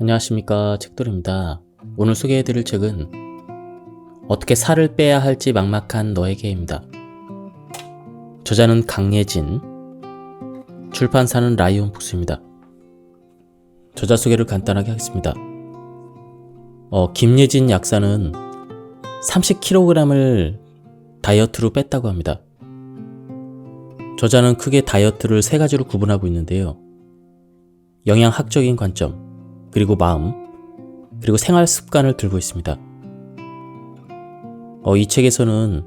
안녕하십니까, 책돌입니다. 오늘 소개해드릴 책은 어떻게 살을 빼야 할지 막막한 너에게입니다. 저자는 강예진, 출판사는 라이온북스입니다. 저자 소개를 간단하게 하겠습니다. 김예진 약사는 30kg을 다이어트로 뺐다고 합니다. 저자는 크게 다이어트를 세 가지로 구분하고 있는데요. 영양학적인 관점, 그리고 마음, 그리고 생활 습관을 들고 있습니다. 이 책에서는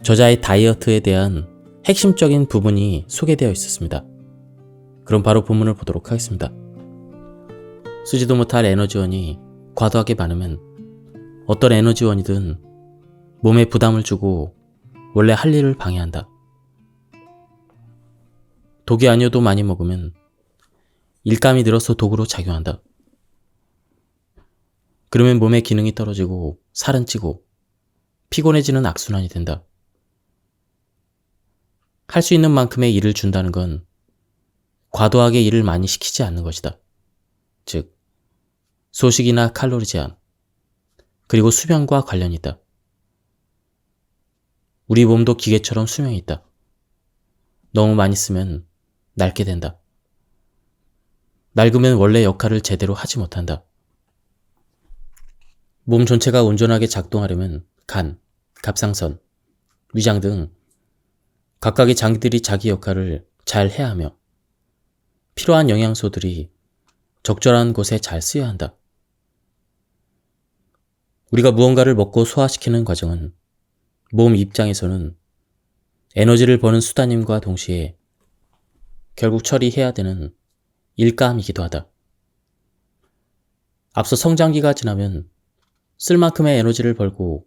저자의 다이어트에 대한 핵심적인 부분이 소개되어 있었습니다. 그럼 바로 본문을 보도록 하겠습니다. 쓰지도 못할 에너지원이 과도하게 많으면 어떤 에너지원이든 몸에 부담을 주고 원래 할 일을 방해한다. 독이 아니어도 많이 먹으면 일감이 늘어서 독으로 작용한다. 그러면 몸의 기능이 떨어지고 살은 찌고 피곤해지는 악순환이 된다. 할 수 있는 만큼의 일을 준다는 건 과도하게 일을 많이 시키지 않는 것이다. 즉, 소식이나 칼로리 제한, 그리고 수면과 관련이 있다. 우리 몸도 기계처럼 수명이 있다. 너무 많이 쓰면 낡게 된다. 낡으면 원래 역할을 제대로 하지 못한다. 몸 전체가 온전하게 작동하려면 간, 갑상선, 위장 등 각각의 장기들이 자기 역할을 잘 해야 하며 필요한 영양소들이 적절한 곳에 잘 쓰여야 한다. 우리가 무언가를 먹고 소화시키는 과정은 몸 입장에서는 에너지를 버는 수단임과 동시에 결국 처리해야 되는 일감이기도 하다. 앞서 성장기가 지나면 쓸 만큼의 에너지를 벌고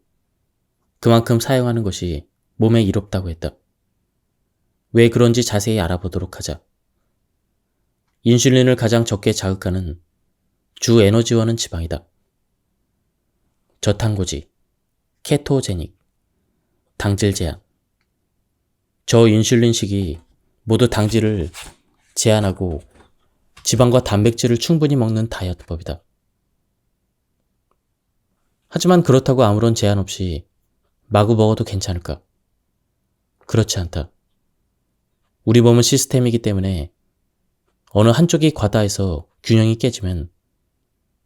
그만큼 사용하는 것이 몸에 이롭다고 했다. 왜 그런지 자세히 알아보도록 하자. 인슐린을 가장 적게 자극하는 주 에너지원은 지방이다. 저탄고지, 케토제닉, 당질 제한. 저인슐린식이 모두 당질을 제한하고 지방과 단백질을 충분히 먹는 다이어트법이다. 하지만 그렇다고 아무런 제한 없이 마구 먹어도 괜찮을까? 그렇지 않다. 우리 몸은 시스템이기 때문에 어느 한쪽이 과다해서 균형이 깨지면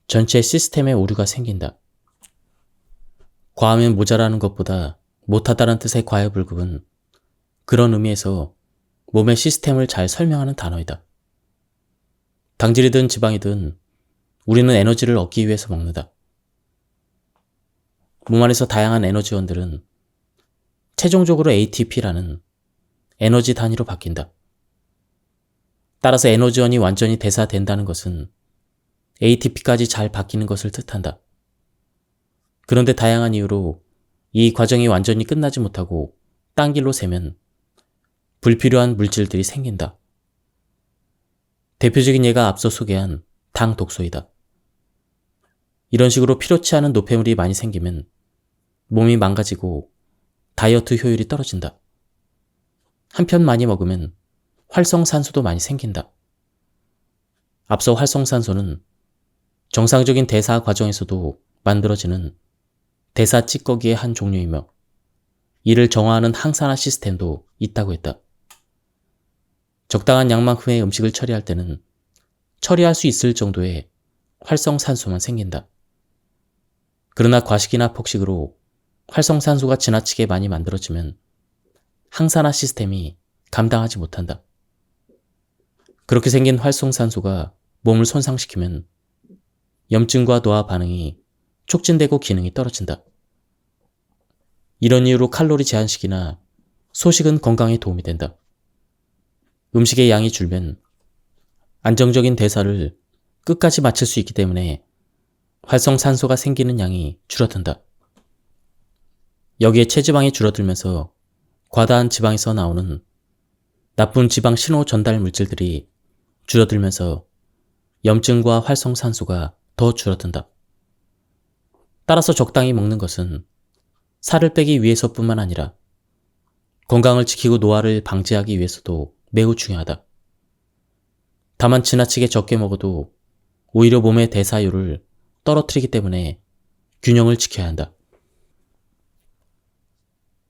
전체 시스템에 오류가 생긴다. 과하면 모자라는 것보다 못하다는 뜻의 과유불급은 그런 의미에서 몸의 시스템을 잘 설명하는 단어이다. 당질이든 지방이든 우리는 에너지를 얻기 위해서 먹는다. 몸 안에서 다양한 에너지원들은 최종적으로 ATP라는 에너지 단위로 바뀐다. 따라서 에너지원이 완전히 대사된다는 것은 ATP까지 잘 바뀌는 것을 뜻한다. 그런데 다양한 이유로 이 과정이 완전히 끝나지 못하고 딴 길로 새면 불필요한 물질들이 생긴다. 대표적인 예가 앞서 소개한 당 독소이다. 이런 식으로 필요치 않은 노폐물이 많이 생기면 몸이 망가지고 다이어트 효율이 떨어진다. 한편 많이 먹으면 활성산소도 많이 생긴다. 앞서 활성산소는 정상적인 대사 과정에서도 만들어지는 대사 찌꺼기의 한 종류이며 이를 정화하는 항산화 시스템도 있다고 했다. 적당한 양만큼의 음식을 처리할 때는 처리할 수 있을 정도의 활성산소만 생긴다. 그러나 과식이나 폭식으로 활성산소가 지나치게 많이 만들어지면 항산화 시스템이 감당하지 못한다. 그렇게 생긴 활성산소가 몸을 손상시키면 염증과 노화 반응이 촉진되고 기능이 떨어진다. 이런 이유로 칼로리 제한식이나 소식은 건강에 도움이 된다. 음식의 양이 줄면 안정적인 대사를 끝까지 마칠 수 있기 때문에 활성산소가 생기는 양이 줄어든다. 여기에 체지방이 줄어들면서 과다한 지방에서 나오는 나쁜 지방 신호 전달 물질들이 줄어들면서 염증과 활성산소가 더 줄어든다. 따라서 적당히 먹는 것은 살을 빼기 위해서뿐만 아니라 건강을 지키고 노화를 방지하기 위해서도 매우 중요하다. 다만 지나치게 적게 먹어도 오히려 몸의 대사율을 떨어뜨리기 때문에 균형을 지켜야 한다.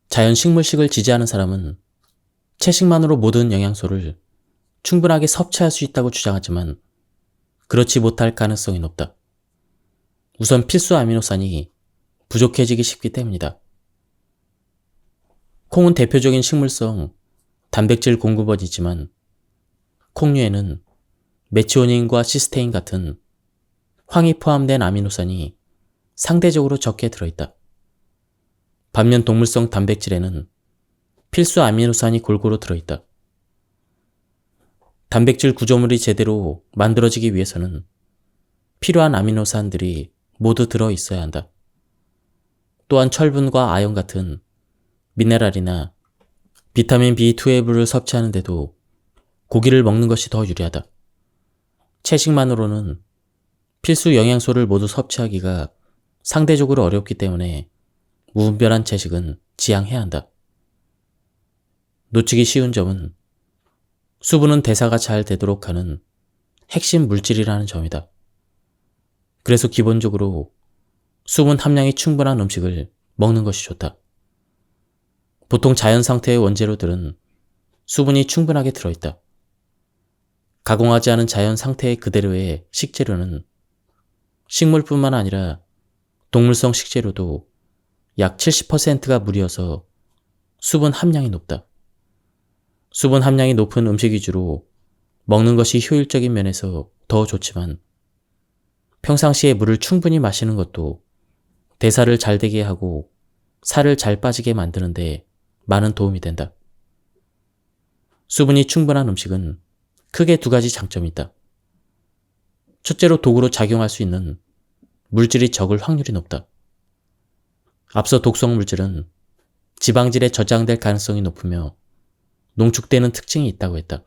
자연 식물식을 지지하는 사람은 채식만으로 모든 영양소를 충분하게 섭취할 수 있다고 주장하지만 그렇지 못할 가능성이 높다. 우선 필수 아미노산이 부족해지기 쉽기 때문이다. 콩은 대표적인 식물성 단백질 공급원이지만 콩류에는 메치오닌과 시스테인 같은 황이 포함된 아미노산이 상대적으로 적게 들어있다. 반면 동물성 단백질에는 필수 아미노산이 골고루 들어있다. 단백질 구조물이 제대로 만들어지기 위해서는 필요한 아미노산들이 모두 들어있어야 한다. 또한 철분과 아연 같은 미네랄이나 비타민 B12를 섭취하는데도 고기를 먹는 것이 더 유리하다. 채식만으로는 필수 영양소를 모두 섭취하기가 상대적으로 어렵기 때문에 무분별한 채식은 지양해야 한다. 놓치기 쉬운 점은 수분은 대사가 잘 되도록 하는 핵심 물질이라는 점이다. 그래서 기본적으로 수분 함량이 충분한 음식을 먹는 것이 좋다. 보통 자연 상태의 원재료들은 수분이 충분하게 들어있다. 가공하지 않은 자연 상태 그대로의 식재료는 식물뿐만 아니라 동물성 식재료도 약 70%가 물이어서 수분 함량이 높다. 수분 함량이 높은 음식 위주로 먹는 것이 효율적인 면에서 더 좋지만 평상시에 물을 충분히 마시는 것도 대사를 잘 되게 하고 살을 잘 빠지게 만드는데 많은 도움이 된다. 수분이 충분한 음식은 크게 두 가지 장점이 있다. 첫째로 독으로 작용할 수 있는 물질이 적을 확률이 높다. 앞서 독성 물질은 지방질에 저장될 가능성이 높으며 농축되는 특징이 있다고 했다.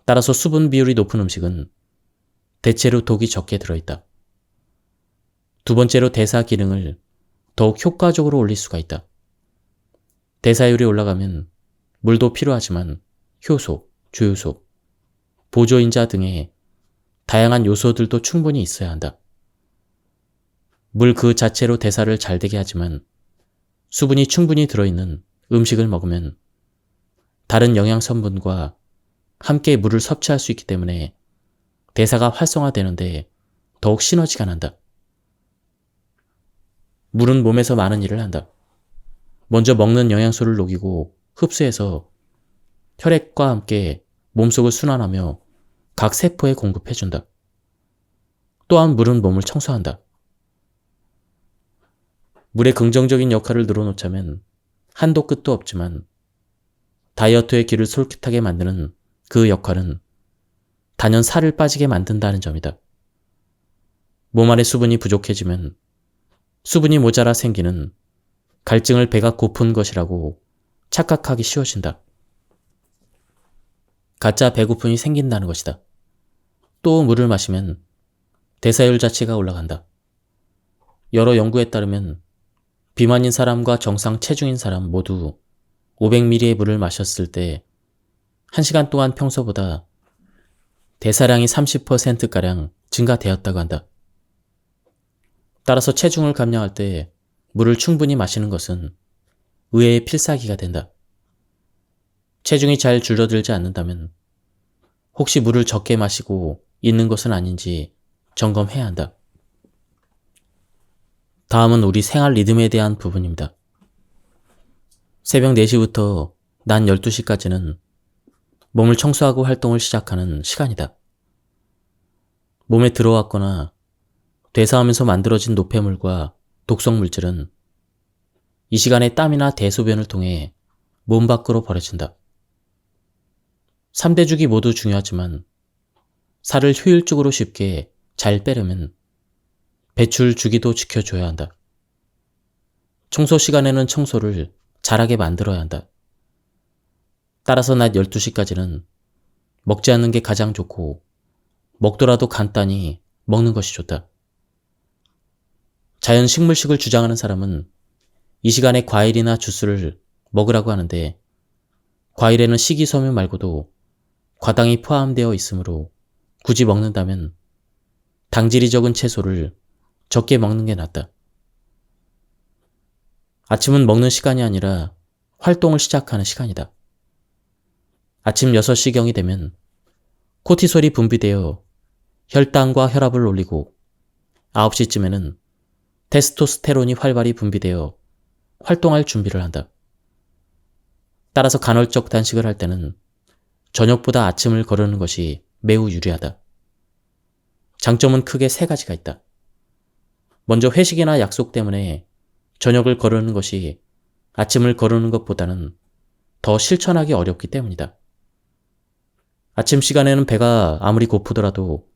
따라서 수분 비율이 높은 음식은 대체로 독이 적게 들어있다. 두 번째로 대사 기능을 더욱 효과적으로 올릴 수가 있다. 대사율이 올라가면 물도 필요하지만 효소, 주요소, 보조인자 등의 다양한 요소들도 충분히 있어야 한다. 물 그 자체로 대사를 잘 되게 하지만 수분이 충분히 들어있는 음식을 먹으면 다른 영양 성분과 함께 물을 섭취할 수 있기 때문에 대사가 활성화되는데 더욱 시너지가 난다. 물은 몸에서 많은 일을 한다. 먼저 먹는 영양소를 녹이고 흡수해서 혈액과 함께 몸속을 순환하며 각 세포에 공급해준다. 또한 물은 몸을 청소한다. 물의 긍정적인 역할을 늘어놓자면 한도 끝도 없지만 다이어트의 길을 솔깃하게 만드는 그 역할은 단연 살을 빠지게 만든다는 점이다. 몸 안에 수분이 부족해지면 수분이 모자라 생기는 갈증을 배가 고픈 것이라고 착각하기 쉬워진다. 가짜 배고픔이 생긴다는 것이다. 또 물을 마시면 대사율 자체가 올라간다. 여러 연구에 따르면 비만인 사람과 정상 체중인 사람 모두 500ml의 물을 마셨을 때 1시간 동안 평소보다 대사량이 30%가량 증가되었다고 한다. 따라서 체중을 감량할 때 물을 충분히 마시는 것은 의외의 필살기가 된다. 체중이 잘 줄어들지 않는다면 혹시 물을 적게 마시고 있는 것은 아닌지 점검해야 한다. 다음은 우리 생활 리듬에 대한 부분입니다. 새벽 4시부터 낮 12시까지는 몸을 청소하고 활동을 시작하는 시간이다. 몸에 들어왔거나 대사하면서 만들어진 노폐물과 독성 물질은 이 시간에 땀이나 대소변을 통해 몸 밖으로 버려진다. 3대 주기 모두 중요하지만 살을 효율적으로 쉽게 잘 빼려면 배출 주기도 지켜줘야 한다. 청소 시간에는 청소를 잘하게 만들어야 한다. 따라서 낮 12시까지는 먹지 않는 게 가장 좋고 먹더라도 간단히 먹는 것이 좋다. 자연 식물식을 주장하는 사람은 이 시간에 과일이나 주스를 먹으라고 하는데 과일에는 식이섬유 말고도 과당이 포함되어 있으므로 굳이 먹는다면 당질이 적은 채소를 적게 먹는 게 낫다. 아침은 먹는 시간이 아니라 활동을 시작하는 시간이다. 아침 6시경이 되면 코티솔이 분비되어 혈당과 혈압을 올리고 9시쯤에는 테스토스테론이 활발히 분비되어 활동할 준비를 한다. 따라서 간헐적 단식을 할 때는 저녁보다 아침을 거르는 것이 매우 유리하다. 장점은 크게 3가지가 있다. 먼저 회식이나 약속 때문에 저녁을 거르는 것이 아침을 거르는 것보다는 더 실천하기 어렵기 때문이다. 아침 시간에는 배가 아무리 고프더라도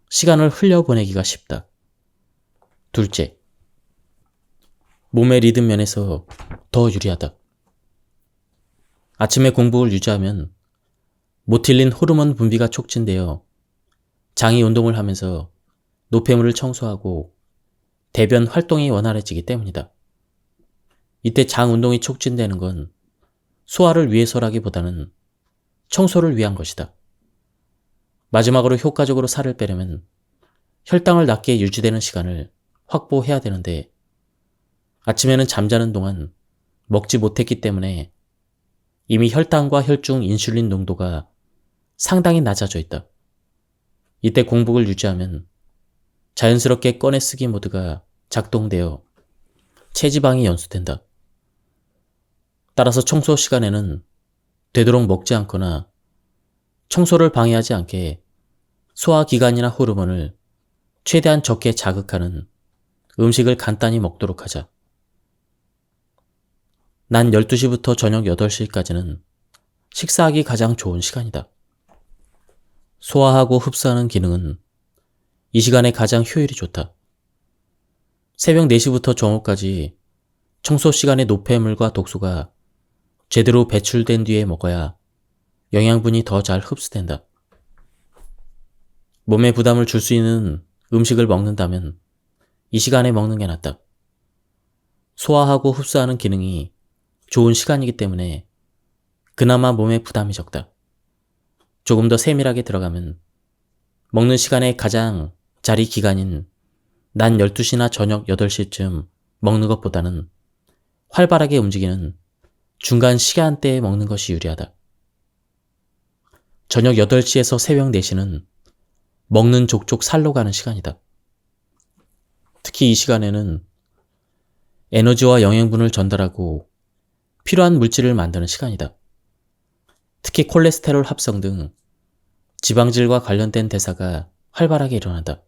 시간을 흘려보내기가 쉽다. 둘째, 몸의 리듬 면에서 더 유리하다. 아침에 공복을 유지하면 모틸린 호르몬 분비가 촉진되어 장이 운동을 하면서 노폐물을 청소하고 대변 활동이 원활해지기 때문이다. 이때 장 운동이 촉진되는 건 소화를 위해서라기보다는 청소를 위한 것이다. 마지막으로 효과적으로 살을 빼려면 혈당을 낮게 유지되는 시간을 확보해야 되는데 아침에는 잠자는 동안 먹지 못했기 때문에 이미 혈당과 혈중 인슐린 농도가 상당히 낮아져 있다. 이때 공복을 유지하면 자연스럽게 꺼내 쓰기 모드가 작동되어 체지방이 연소된다. 따라서 청소 시간에는 되도록 먹지 않거나 청소를 방해하지 않게 소화기관이나 호르몬을 최대한 적게 자극하는 음식을 간단히 먹도록 하자. 난 12시부터 저녁 8시까지는 식사하기 가장 좋은 시간이다. 소화하고 흡수하는 기능은 이 시간에 가장 효율이 좋다. 새벽 4시부터 정오까지 청소 시간의 노폐물과 독소가 제대로 배출된 뒤에 먹어야 영양분이 더 잘 흡수된다. 몸에 부담을 줄 수 있는 음식을 먹는다면 이 시간에 먹는 게 낫다. 소화하고 흡수하는 기능이 좋은 시간이기 때문에 그나마 몸에 부담이 적다. 조금 더 세밀하게 들어가면 먹는 시간의 가장 자리 기간인 낮 12시나 저녁 8시쯤 먹는 것보다는 활발하게 움직이는 중간 시간대에 먹는 것이 유리하다. 저녁 8시에서 새벽 4시는 먹는 족족 살로 가는 시간이다. 특히 이 시간에는 에너지와 영양분을 전달하고 필요한 물질을 만드는 시간이다. 특히 콜레스테롤 합성 등 지방질과 관련된 대사가 활발하게 일어난다.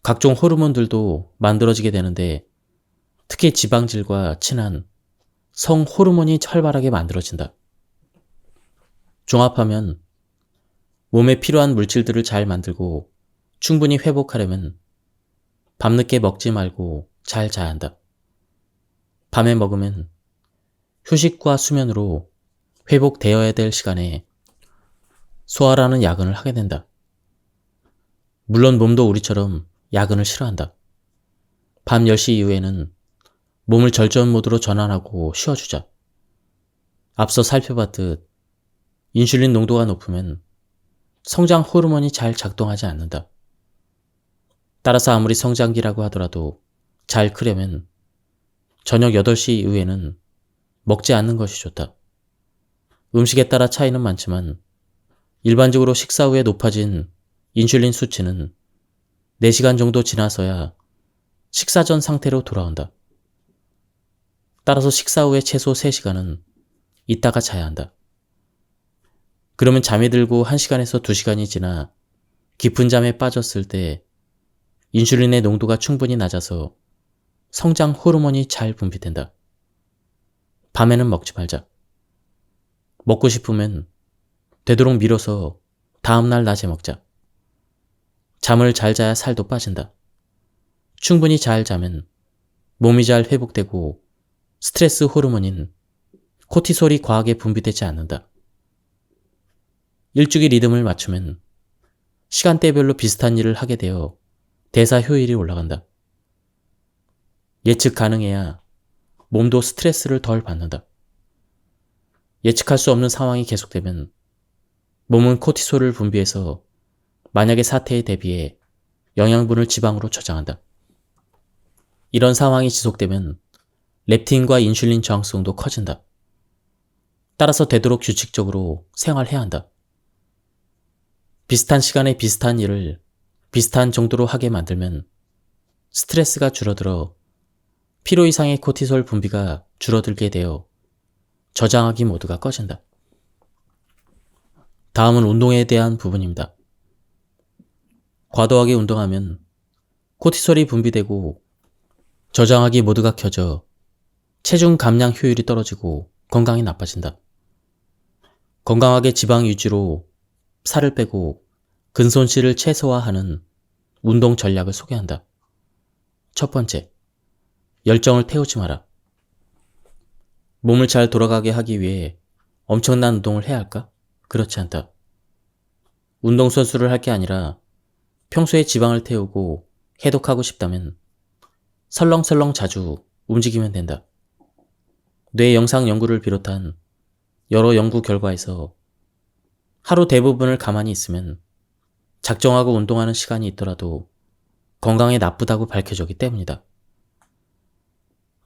각종 호르몬들도 만들어지게 되는데 특히 지방질과 친한 성 호르몬이 활발하게 만들어진다. 종합하면 몸에 필요한 물질들을 잘 만들고 충분히 회복하려면 밤늦게 먹지 말고 잘 자야 한다. 밤에 먹으면 휴식과 수면으로 회복되어야 될 시간에 소화라는 야근을 하게 된다. 물론 몸도 우리처럼 야근을 싫어한다. 밤 10시 이후에는 몸을 절전 모드로 전환하고 쉬어주자. 앞서 살펴봤듯 인슐린 농도가 높으면 성장 호르몬이 잘 작동하지 않는다. 따라서 아무리 성장기라고 하더라도 잘 크려면 저녁 8시 이후에는 먹지 않는 것이 좋다. 음식에 따라 차이는 많지만 일반적으로 식사 후에 높아진 인슐린 수치는 4시간 정도 지나서야 식사 전 상태로 돌아온다. 따라서 식사 후에 최소 3시간은 있다가 자야 한다. 그러면 잠이 들고 1시간에서 2시간이 지나 깊은 잠에 빠졌을 때 인슐린의 농도가 충분히 낮아서 성장 호르몬이 잘 분비된다. 밤에는 먹지 말자. 먹고 싶으면 되도록 미뤄서 다음날 낮에 먹자. 잠을 잘 자야 살도 빠진다. 충분히 잘 자면 몸이 잘 회복되고 스트레스 호르몬인 코티솔이 과하게 분비되지 않는다. 일주기 리듬을 맞추면 시간대별로 비슷한 일을 하게 되어 대사 효율이 올라간다. 예측 가능해야 몸도 스트레스를 덜 받는다. 예측할 수 없는 상황이 계속되면 몸은 코티솔을 분비해서 만약의 사태에 대비해 영양분을 지방으로 저장한다. 이런 상황이 지속되면 렙틴과 인슐린 저항성도 커진다. 따라서 되도록 규칙적으로 생활해야 한다. 비슷한 시간에 비슷한 일을 비슷한 정도로 하게 만들면 스트레스가 줄어들어 필요 이상의 코티솔 분비가 줄어들게 되어 저장하기 모드가 꺼진다. 다음은 운동에 대한 부분입니다. 과도하게 운동하면 코티솔이 분비되고 저장하기 모드가 켜져 체중 감량 효율이 떨어지고 건강이 나빠진다. 건강하게 지방 유지로 살을 빼고 근손실을 최소화하는 운동 전략을 소개한다. 첫 번째, 열정을 태우지 마라. 몸을 잘 돌아가게 하기 위해 엄청난 운동을 해야 할까? 그렇지 않다. 운동선수를 할 게 아니라 평소에 지방을 태우고 해독하고 싶다면 설렁설렁 자주 움직이면 된다. 뇌 영상 연구를 비롯한 여러 연구 결과에서 하루 대부분을 가만히 있으면 작정하고 운동하는 시간이 있더라도 건강에 나쁘다고 밝혀졌기 때문이다.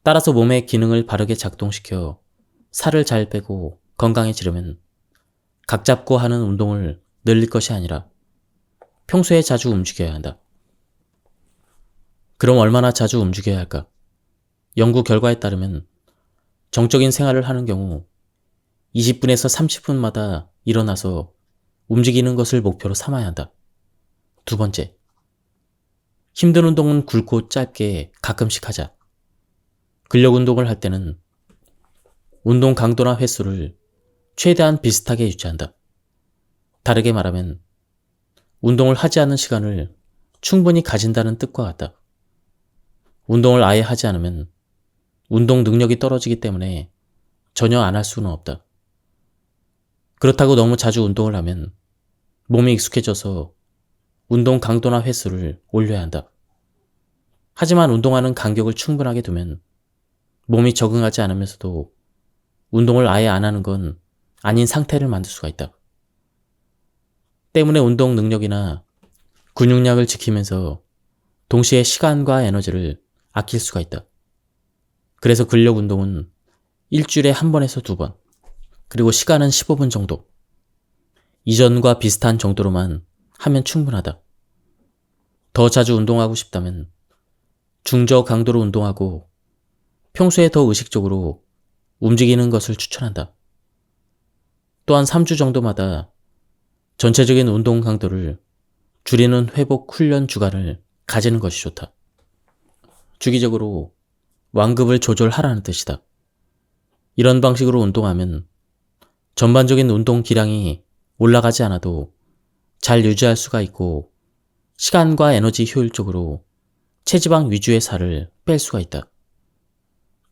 따라서 몸의 기능을 바르게 작동시켜 살을 잘 빼고 건강해지려면 각 잡고 하는 운동을 늘릴 것이 아니라 평소에 자주 움직여야 한다. 그럼 얼마나 자주 움직여야 할까? 연구 결과에 따르면 정적인 생활을 하는 경우 20분에서 30분마다 일어나서 움직이는 것을 목표로 삼아야 한다. 두 번째, 힘든 운동은 굵고 짧게 가끔씩 하자. 근력 운동을 할 때는 운동 강도나 횟수를 최대한 비슷하게 유지한다. 다르게 말하면 운동을 하지 않는 시간을 충분히 가진다는 뜻과 같다. 운동을 아예 하지 않으면 운동 능력이 떨어지기 때문에 전혀 안 할 수는 없다. 그렇다고 너무 자주 운동을 하면 몸이 익숙해져서 운동 강도나 횟수를 올려야 한다. 하지만 운동하는 간격을 충분하게 두면 몸이 적응하지 않으면서도 운동을 아예 안 하는 건 아닌 상태를 만들 수가 있다. 때문에 운동 능력이나 근육량을 지키면서 동시에 시간과 에너지를 아낄 수가 있다. 그래서 근력 운동은 일주일에 한 번에서 두 번, 그리고 시간은 15분 정도. 이전과 비슷한 정도로만 하면 충분하다. 더 자주 운동하고 싶다면 중저 강도로 운동하고 평소에 더 의식적으로 움직이는 것을 추천한다. 또한 3주 정도마다 전체적인 운동 강도를 줄이는 회복 훈련 주간을 가지는 것이 좋다. 주기적으로 완급을 조절하라는 뜻이다. 이런 방식으로 운동하면 전반적인 운동 기량이 올라가지 않아도 잘 유지할 수가 있고 시간과 에너지 효율적으로 체지방 위주의 살을 뺄 수가 있다.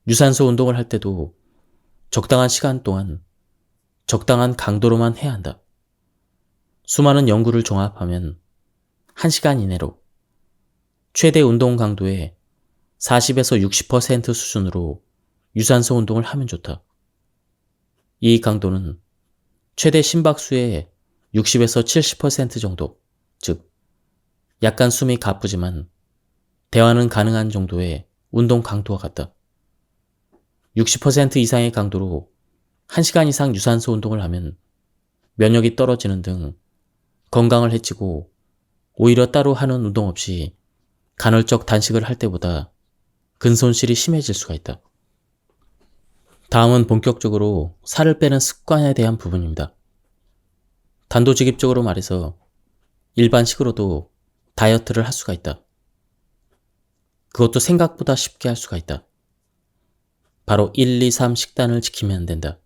유산소 운동을 할 때도 적당한 시간 동안 적당한 강도로만 해야 한다. 수많은 연구를 종합하면 1시간 이내로 최대 운동 강도의 40에서 60% 수준으로 유산소 운동을 하면 좋다. 이 강도는 최대 심박수의 60에서 70% 정도, 즉 약간 숨이 가쁘지만 대화는 가능한 정도의 운동 강도와 같다. 60% 이상의 강도로 1시간 이상 유산소 운동을 하면 면역이 떨어지는 등 건강을 해치고 오히려 따로 하는 운동 없이 간헐적 단식을 할 때보다 근손실이 심해질 수가 있다. 다음은 본격적으로 살을 빼는 습관에 대한 부분입니다. 단도직입적으로 말해서 일반식으로도 다이어트를 할 수가 있다. 그것도 생각보다 쉽게 할 수가 있다. 바로 1, 2, 3 식단을 지키면 된다.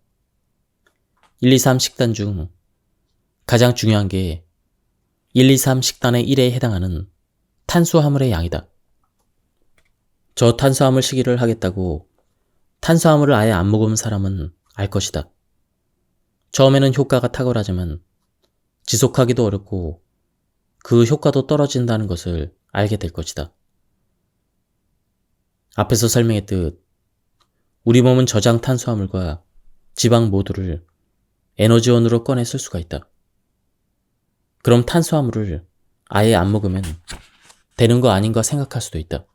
1, 2, 3 식단 중 가장 중요한 게 1, 2, 3 식단의 1에 해당하는 탄수화물의 양이다. 저탄수화물 식이를 하겠다고 탄수화물을 아예 안 먹은 사람은 알 것이다. 처음에는 효과가 탁월하지만 지속하기도 어렵고 그 효과도 떨어진다는 것을 알게 될 것이다. 앞에서 설명했듯 우리 몸은 저장 탄수화물과 지방 모두를 에너지원으로 꺼내 쓸 수가 있다. 그럼 탄수화물을 아예 안 먹으면 되는 거 아닌가 생각할 수도 있다.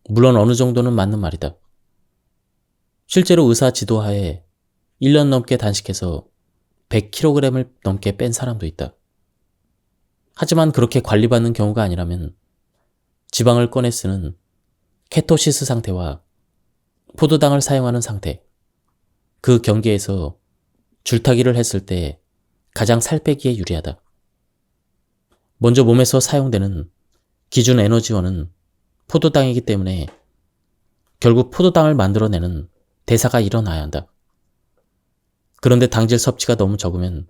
물론 어느 정도는 맞는 말이다. 실제로 의사 지도하에 1년 넘게 단식해서 100kg을 넘게 뺀 사람도 있다. 하지만 그렇게 관리받는 경우가 아니라면 지방을 꺼내 쓰는 케토시스 상태와 포도당을 사용하는 상태, 그 경계에서 줄타기를 했을 때 가장 살 빼기에 유리하다. 먼저 몸에서 사용되는 기준 에너지원은 포도당이기 때문에 결국 포도당을 만들어내는 대사가 일어나야 한다. 그런데 당질 섭취가 너무 적으면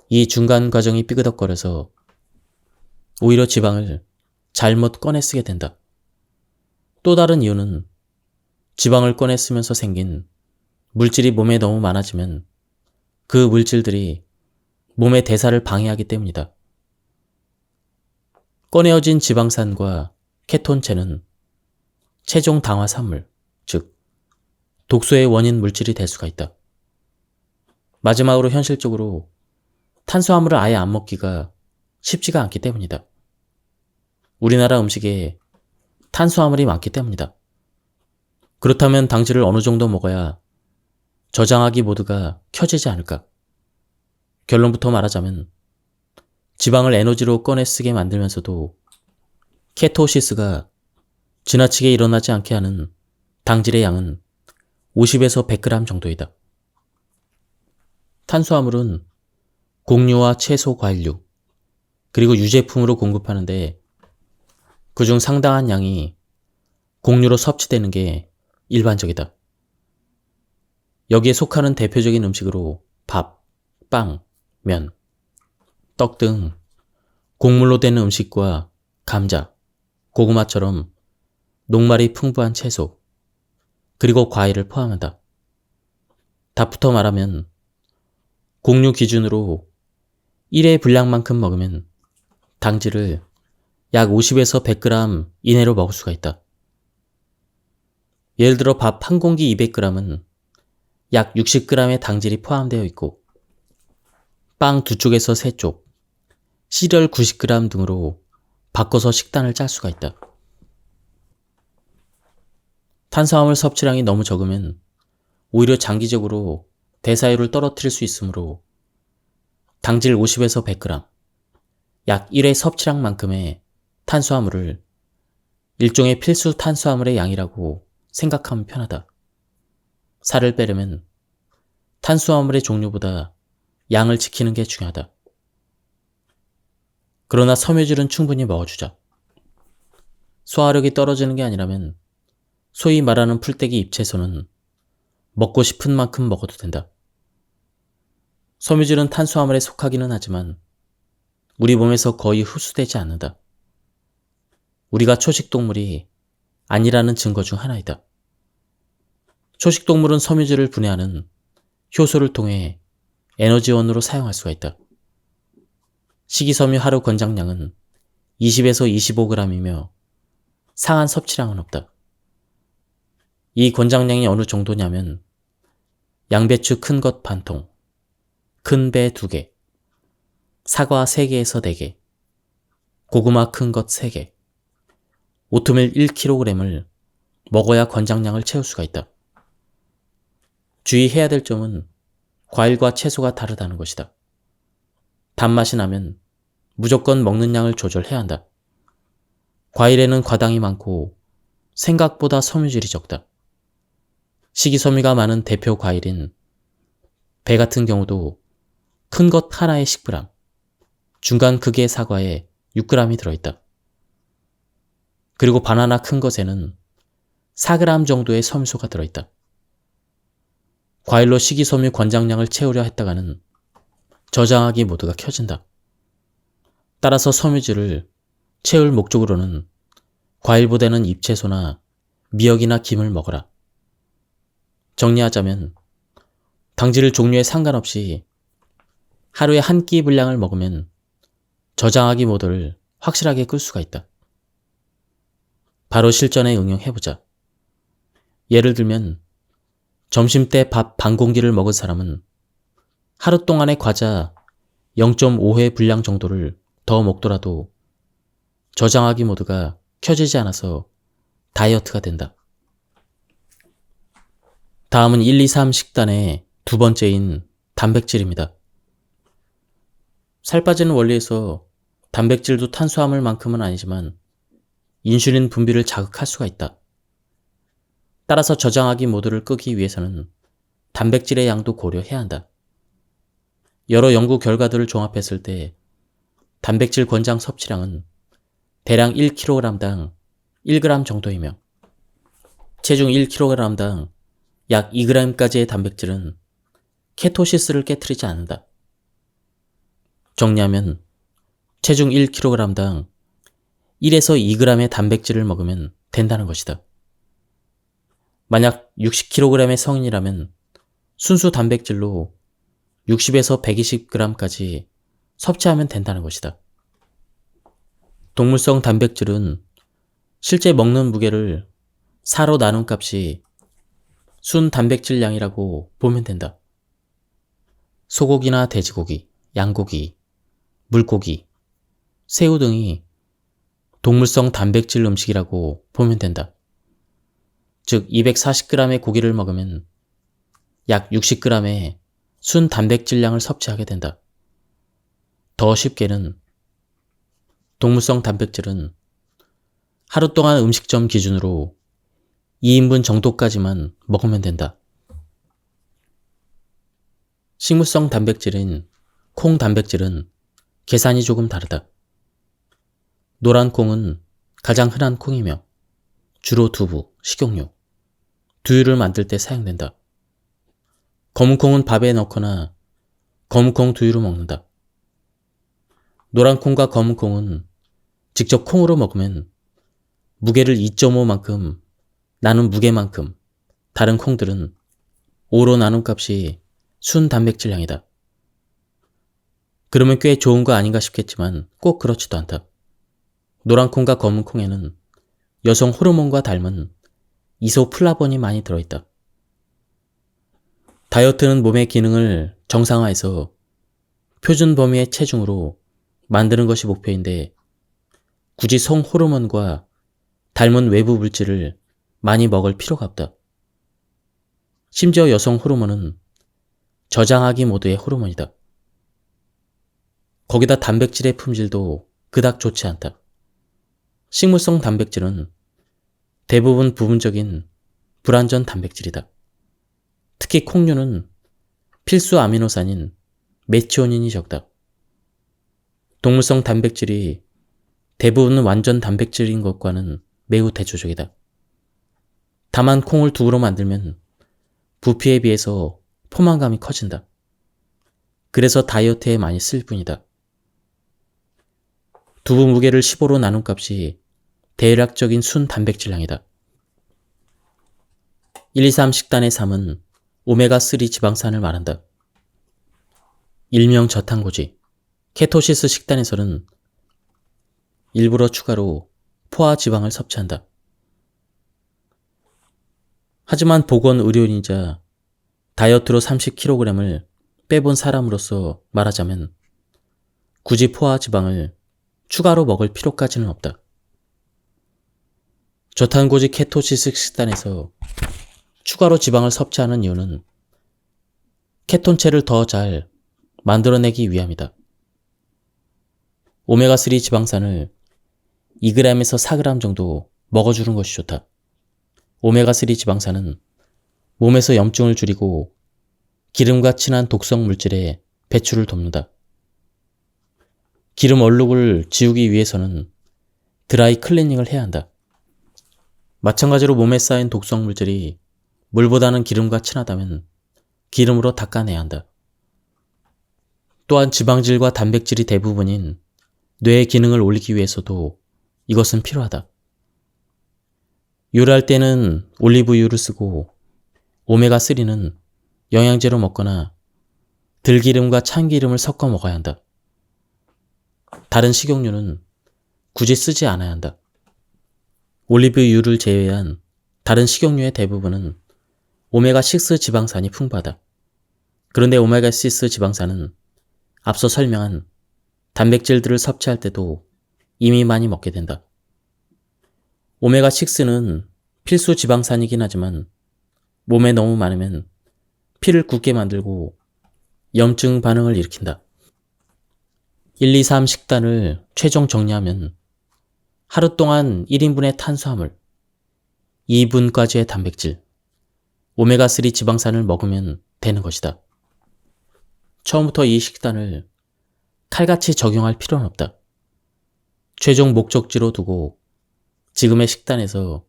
이 중간 과정이 삐그덕거려서 오히려 지방을 잘못 꺼내 쓰게 된다. 또 다른 이유는 지방을 꺼내 쓰면서 생긴 물질이 몸에 너무 많아지면 그 물질들이 몸의 대사를 방해하기 때문이다. 꺼내어진 지방산과 케톤체는 최종 당화산물, 즉 독소의 원인 물질이 될 수가 있다. 마지막으로 현실적으로 탄수화물을 아예 안 먹기가 쉽지가 않기 때문이다. 우리나라 음식에 탄수화물이 많기 때문이다. 그렇다면 당질을 어느 정도 먹어야 저장하기 모드가 켜지지 않을까? 결론부터 말하자면 지방을 에너지로 꺼내 쓰게 만들면서도 케토시스가 지나치게 일어나지 않게 하는 당질의 양은 50에서 100g 정도이다. 탄수화물은 곡류와 채소, 과일류, 그리고 유제품으로 공급하는데 그중 상당한 양이 곡류로 섭취되는 게 일반적이다. 여기에 속하는 대표적인 음식으로 밥, 빵, 면, 떡 등 곡물로 된 음식과 감자, 고구마처럼 녹말이 풍부한 채소, 그리고 과일을 포함한다. 답부터 말하면 곡류 기준으로 1회 분량만큼 먹으면 당질을 약 50에서 100g 이내로 먹을 수가 있다. 예를 들어 밥 한 공기 200g은 약 60g의 당질이 포함되어 있고 빵 2쪽에서 3쪽, 시리얼 90g 등으로 바꿔서 식단을 짤 수가 있다. 탄수화물 섭취량이 너무 적으면 오히려 장기적으로 대사율을 떨어뜨릴 수 있으므로 당질 50에서 100g, 약 1회 섭취량만큼의 탄수화물을 일종의 필수 탄수화물의 양이라고 생각하면 편하다. 살을 빼려면 탄수화물의 종류보다 양을 지키는 게 중요하다. 그러나 섬유질은 충분히 먹어주자. 소화력이 떨어지는 게 아니라면 소위 말하는 풀떼기 잎채소는 먹고 싶은 만큼 먹어도 된다. 섬유질은 탄수화물에 속하기는 하지만 우리 몸에서 거의 흡수되지 않는다. 우리가 초식동물이 아니라는 증거 중 하나이다. 초식동물은 섬유질을 분해하는 효소를 통해 에너지원으로 사용할 수가 있다. 식이섬유 하루 권장량은 20에서 25g이며 상한 섭취량은 없다. 이 권장량이 어느 정도냐면 양배추 큰 것 반통, 큰 배 2개, 사과 3개에서 4개, 고구마 큰 것 3개, 오트밀 1kg을 먹어야 권장량을 채울 수가 있다. 주의해야 될 점은 과일과 채소가 다르다는 것이다. 단맛이 나면 무조건 먹는 양을 조절해야 한다. 과일에는 과당이 많고 생각보다 섬유질이 적다. 식이섬유가 많은 대표 과일인 배 같은 경우도 큰 것 하나에 10g, 중간 크기의 사과에 6g이 들어있다. 그리고 바나나 큰 것에는 4g 정도의 섬유소가 들어있다. 과일로 식이섬유 권장량을 채우려 했다가는 저장하기 모드가 켜진다. 따라서 섬유질을 채울 목적으로는 과일보다는 잎채소나 미역이나 김을 먹어라. 정리하자면 당질 종류에 상관없이 하루에 한 끼 분량을 먹으면 저장하기 모드를 확실하게 끌 수가 있다. 바로 실전에 응용해보자. 예를 들면 점심때 밥 반 공기를 먹은 사람은 하루 동안의 과자 0.5회 분량 정도를 더 먹더라도 저장하기 모드가 켜지지 않아서 다이어트가 된다. 다음은 1, 2, 3 식단의 두 번째인 단백질입니다. 살 빠지는 원리에서 단백질도 탄수화물만큼은 아니지만 인슐린 분비를 자극할 수가 있다. 따라서 저장하기 모드를 끄기 위해서는 단백질의 양도 고려해야 한다. 여러 연구 결과들을 종합했을 때 단백질 권장 섭취량은 대략 1kg당 1g 정도이며 체중 1kg당 약 2g까지의 단백질은 케토시스를 깨트리지 않는다. 정리하면 체중 1kg당 1에서 2g의 단백질을 먹으면 된다는 것이다. 만약 60kg의 성인이라면 순수 단백질로 60에서 120g까지 섭취하면 된다는 것이다. 동물성 단백질은 실제 먹는 무게를 4로 나눈 값이 순 단백질량이라고 보면 된다. 소고기나 돼지고기, 양고기, 물고기, 새우 등이 동물성 단백질 음식이라고 보면 된다. 즉 240g의 고기를 먹으면 약 60g의 순 단백질량을 섭취하게 된다. 더 쉽게는 동물성 단백질은 하루 동안 음식점 기준으로 2인분 정도까지만 먹으면 된다. 식물성 단백질인 콩 단백질은 계산이 조금 다르다. 노란 콩은 가장 흔한 콩이며 주로 두부, 식용유, 두유를 만들 때 사용된다. 검은 콩은 밥에 넣거나 검은 콩 두유로 먹는다. 노란 콩과 검은 콩은 직접 콩으로 먹으면 무게를 2.5만큼 나눈 무게만큼, 다른 콩들은 5로 나눈 값이 순 단백질량이다. 그러면 꽤 좋은 거 아닌가 싶겠지만 꼭 그렇지도 않다. 노란 콩과 검은 콩에는 여성 호르몬과 닮은 이소플라본이 많이 들어있다. 다이어트는 몸의 기능을 정상화해서 표준 범위의 체중으로 만드는 것이 목표인데 굳이 성 호르몬과 닮은 외부 물질을 많이 먹을 필요가 없다. 심지어 여성 호르몬은 저장하기 모드의 호르몬이다. 거기다 단백질의 품질도 그닥 좋지 않다. 식물성 단백질은 대부분 부분적인 불완전 단백질이다. 특히 콩류는 필수 아미노산인 메치오닌이 적다. 동물성 단백질이 대부분 완전 단백질인 것과는 매우 대조적이다. 다만 콩을 두부로 만들면 부피에 비해서 포만감이 커진다. 그래서 다이어트에 많이 쓸 뿐이다. 두부 무게를 15로 나눈 값이 대략적인 순 단백질량이다. 1, 2, 3 식단의 3은 오메가3 지방산을 말한다. 일명 저탄고지, 케토시스 식단에서는 일부러 추가로 포화 지방을 섭취한다. 하지만 보건의료인이자 다이어트로 30kg을 빼본 사람으로서 말하자면 굳이 포화 지방을 추가로 먹을 필요까지는 없다. 저탄고지 케토시스 식단에서 추가로 지방을 섭취하는 이유는 케톤체를 더 잘 만들어내기 위함이다. 오메가3 지방산을 2g에서 4g 정도 먹어주는 것이 좋다. 오메가3 지방산은 몸에서 염증을 줄이고 기름과 친한 독성 물질의 배출을 돕는다. 기름 얼룩을 지우기 위해서는 드라이 클리닝을 해야 한다. 마찬가지로 몸에 쌓인 독성 물질이 물보다는 기름과 친하다면 기름으로 닦아내야 한다. 또한 지방질과 단백질이 대부분인 뇌의 기능을 올리기 위해서도 이것은 필요하다. 요리할 때는 올리브유를 쓰고 오메가3는 영양제로 먹거나 들기름과 참기름을 섞어 먹어야 한다. 다른 식용유는 굳이 쓰지 않아야 한다. 올리브유를 제외한 다른 식용유의 대부분은 오메가6 지방산이 풍부하다. 그런데 오메가6 지방산은 앞서 설명한 단백질들을 섭취할 때도 이미 많이 먹게 된다. 오메가6는 필수 지방산이긴 하지만 몸에 너무 많으면 피를 굳게 만들고 염증 반응을 일으킨다. 1, 2, 3 식단을 최종 정리하면 하루 동안 1인분의 탄수화물, 2분까지의 단백질, 오메가3 지방산을 먹으면 되는 것이다. 처음부터 이 식단을 칼같이 적용할 필요는 없다. 최종 목적지로 두고 지금의 식단에서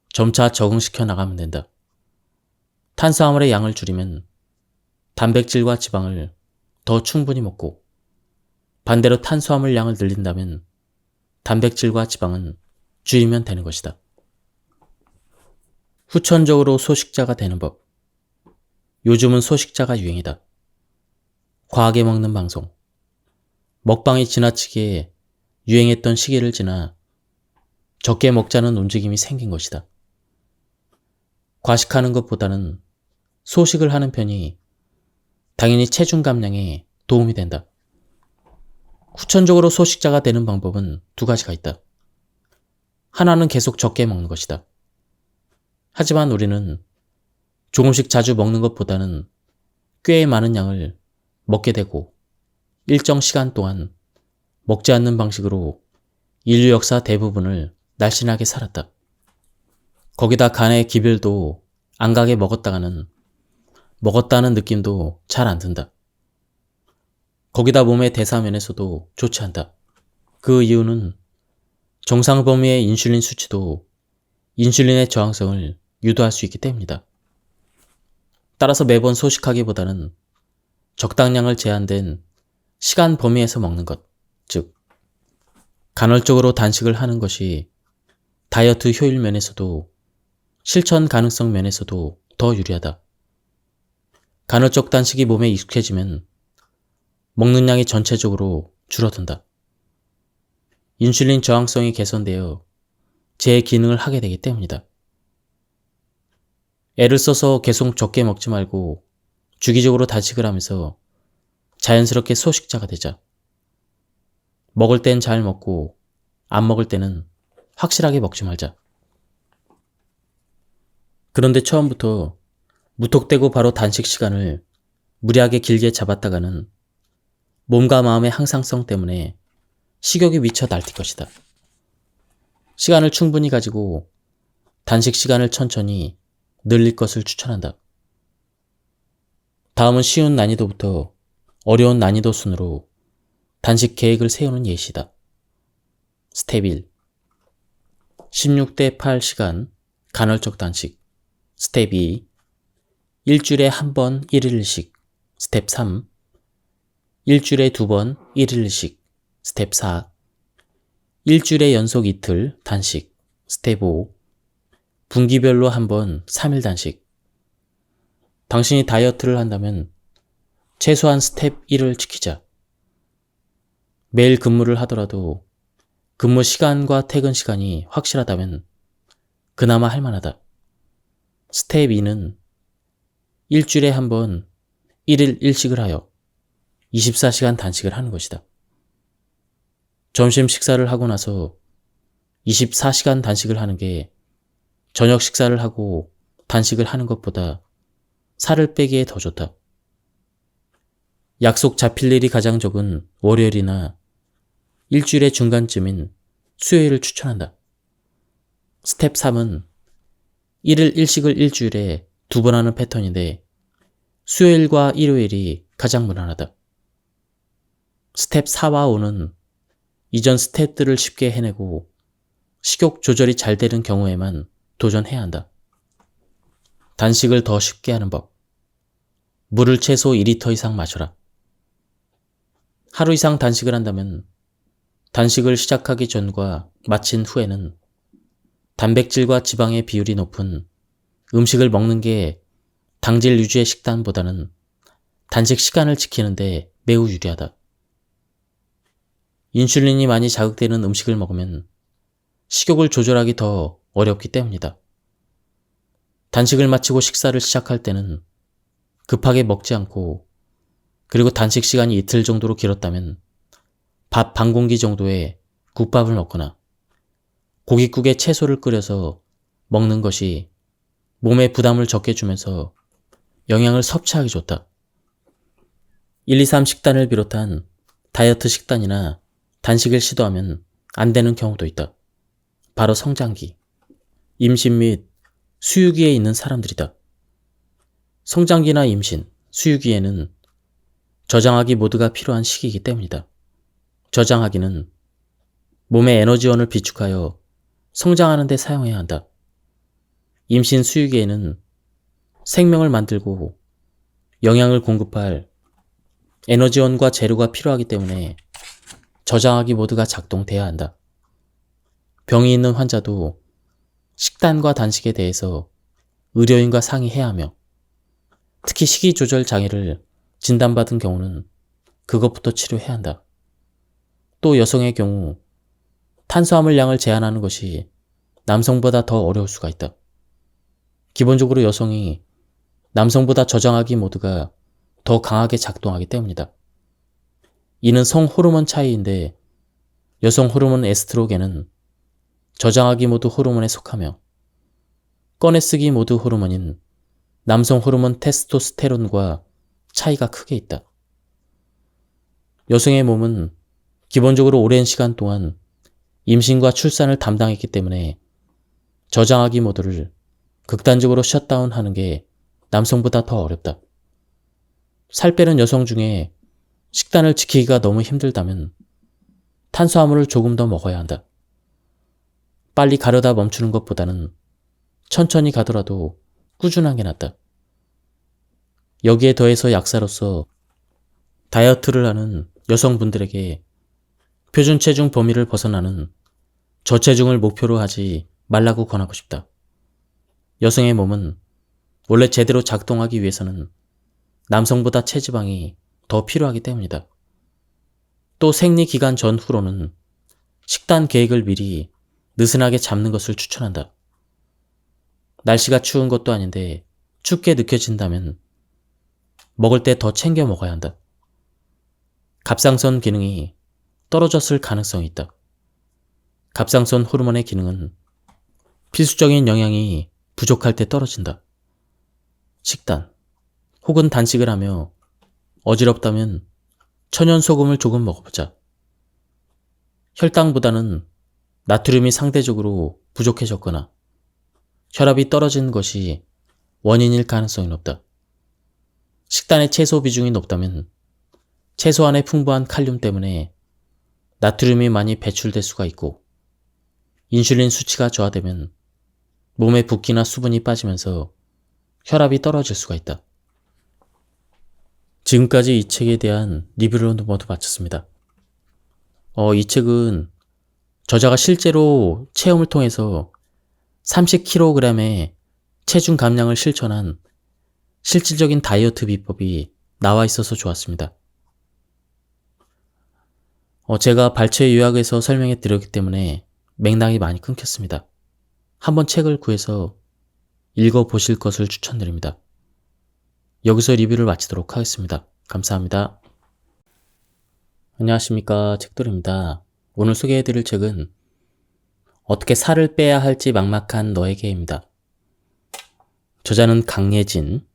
점차 적응시켜 나가면 된다. 탄수화물의 양을 줄이면 단백질과 지방을 더 충분히 먹고, 반대로 탄수화물 양을 늘린다면 단백질과 지방은 줄이면 되는 것이다. 후천적으로 소식자가 되는 법. 요즘은 소식자가 유행이다. 과하게 먹는 방송. 먹방이 지나치게 유행했던 시기를 지나 적게 먹자는 움직임이 생긴 것이다. 과식하는 것보다는 소식을 하는 편이 당연히 체중 감량에 도움이 된다. 후천적으로 소식자가 되는 방법은 두 가지가 있다. 하나는 계속 적게 먹는 것이다. 하지만 우리는 조금씩 자주 먹는 것보다는 꽤 많은 양을 먹게 되고 일정 시간 동안 먹지 않는 방식으로 인류 역사 대부분을 날씬하게 살았다. 거기다 간의 기별도 안 가게 먹었다가는 먹었다는 느낌도 잘 안 든다. 거기다 몸의 대사면에서도 좋지 않다. 그 이유는 정상 범위의 인슐린 수치도 인슐린의 저항성을 유도할 수 있기 때문이다. 따라서 매번 소식하기보다는 적당량을 제한된 시간 범위에서 먹는 것, 즉 간헐적으로 단식을 하는 것이 다이어트 효율 면에서도 실천 가능성 면에서도 더 유리하다. 간헐적 단식이 몸에 익숙해지면 먹는 양이 전체적으로 줄어든다. 인슐린 저항성이 개선되어 제 기능을 하게 되기 때문이다. 애를 써서 계속 적게 먹지 말고 주기적으로 단식을 하면서 자연스럽게 소식자가 되자. 먹을 땐 잘 먹고 안 먹을 때는 확실하게 먹지 말자. 그런데 처음부터 무턱대고 바로 단식 시간을 무리하게 길게 잡았다가는 몸과 마음의 항상성 때문에 식욕이 미쳐 날뛸 것이다. 시간을 충분히 가지고 단식 시간을 천천히 늘릴 것을 추천한다. 다음은 쉬운 난이도부터 어려운 난이도 순으로 단식 계획을 세우는 예시다. 스텝 1. 16대 8시간 간헐적 단식. 스텝 2. 일주일에 한 번 1일 1식. 스텝 3. 일주일에 2번 1일 1식. 스텝 4. 일주일에 연속 이틀 단식. 스텝 5. 분기별로 한 번 3일 단식. 당신이 다이어트를 한다면 최소한 스텝 1을 지키자. 매일 근무를 하더라도 근무 시간과 퇴근 시간이 확실하다면 그나마 할만하다. 스텝 2는 일주일에 한 번 1일 1식을 하여 24시간 단식을 하는 것이다. 점심 식사를 하고 나서 24시간 단식을 하는 게 저녁 식사를 하고 단식을 하는 것보다 살을 빼기에 더 좋다. 약속 잡힐 일이 가장 적은 월요일이나 일주일의 중간쯤인 수요일을 추천한다. 스텝 3은 1일 1식을 일주일에 2번 하는 패턴인데 수요일과 일요일이 가장 무난하다. 스텝 4와 5는 이전 스텝들을 쉽게 해내고 식욕 조절이 잘 되는 경우에만 도전해야 한다. 단식을 더 쉽게 하는 법. 물을 최소 2리터 이상 마셔라. 하루 이상 단식을 한다면 단식을 시작하기 전과 마친 후에는 단백질과 지방의 비율이 높은 음식을 먹는 게 당질 유지의 식단보다는 단식 시간을 지키는데 매우 유리하다. 인슐린이 많이 자극되는 음식을 먹으면 식욕을 조절하기 더 어렵기 때문이다. 단식을 마치고 식사를 시작할 때는 급하게 먹지 않고, 그리고 단식 시간이 이틀 정도로 길었다면 밥 반 공기 정도의 국밥을 먹거나 고깃국에 채소를 끓여서 먹는 것이 몸에 부담을 적게 주면서 영양을 섭취하기 좋다. 123 식단을 비롯한 다이어트 식단이나 단식을 시도하면 안 되는 경우도 있다. 바로 성장기, 임신 및 수유기에 있는 사람들이다. 성장기나 임신, 수유기에는 저장하기 모두가 필요한 시기이기 때문이다. 저장하기는 몸의 에너지원을 비축하여 성장하는 데 사용해야 한다. 임신 수유기에는 생명을 만들고 영양을 공급할 에너지원과 재료가 필요하기 때문에 저장하기 모두가 작동돼야 한다. 병이 있는 환자도 식단과 단식에 대해서 의료인과 상의해야 하며, 특히 식이 조절 장애를 진단받은 경우는 그것부터 치료해야 한다. 또 여성의 경우 탄수화물 양을 제한하는 것이 남성보다 더 어려울 수가 있다. 기본적으로 여성이 남성보다 저장하기 모두가 더 강하게 작동하기 때문이다. 이는 성 호르몬 차이인데, 여성 호르몬 에스트로겐은 저장하기 모두 호르몬에 속하며 꺼내쓰기 모두 호르몬인 남성 호르몬 테스토스테론과 차이가 크게 있다. 여성의 몸은 기본적으로 오랜 시간 동안 임신과 출산을 담당했기 때문에 저장하기 모두를 극단적으로 셧다운하는 게 남성보다 더 어렵다. 살 빼는 여성 중에 식단을 지키기가 너무 힘들다면 탄수화물을 조금 더 먹어야 한다. 빨리 가려다 멈추는 것보다는 천천히 가더라도 꾸준한 게 낫다. 여기에 더해서 약사로서 다이어트를 하는 여성분들에게 표준 체중 범위를 벗어나는 저체중을 목표로 하지 말라고 권하고 싶다. 여성의 몸은 원래 제대로 작동하기 위해서는 남성보다 체지방이 더 필요하기 때문이다. 또 생리기간 전후로는 식단 계획을 미리 느슨하게 잡는 것을 추천한다. 날씨가 추운 것도 아닌데 춥게 느껴진다면 먹을 때 더 챙겨 먹어야 한다. 갑상선 기능이 떨어졌을 가능성이 있다. 갑상선 호르몬의 기능은 필수적인 영양이 부족할 때 떨어진다. 식단 혹은 단식을 하며 어지럽다면 천연소금을 조금 먹어보자. 혈당보다는 나트륨이 상대적으로 부족해졌거나 혈압이 떨어진 것이 원인일 가능성이 높다. 식단의 채소 비중이 높다면 채소 안에 풍부한 칼륨 때문에 나트륨이 많이 배출될 수가 있고, 인슐린 수치가 저하되면 몸에 붓기나 수분이 빠지면서 혈압이 떨어질 수가 있다. 지금까지 이 책에 대한 리뷰를 모두 마쳤습니다. 이 책은 저자가 실제로 체험을 통해서 30kg의 체중 감량을 실천한 실질적인 다이어트 비법이 나와 있어서 좋았습니다. 제가 발췌 요약해서 설명해 드렸기 때문에 맥락이 많이 끊겼습니다. 한번 책을 구해서 읽어보실 것을 추천드립니다. 여기서 리뷰를 마치도록 하겠습니다. 감사합니다. 안녕하십니까, 책돌이입니다. 오늘 소개해드릴 책은 어떻게 살을 빼야 할지 막막한 너에게입니다. 저자는 강예진,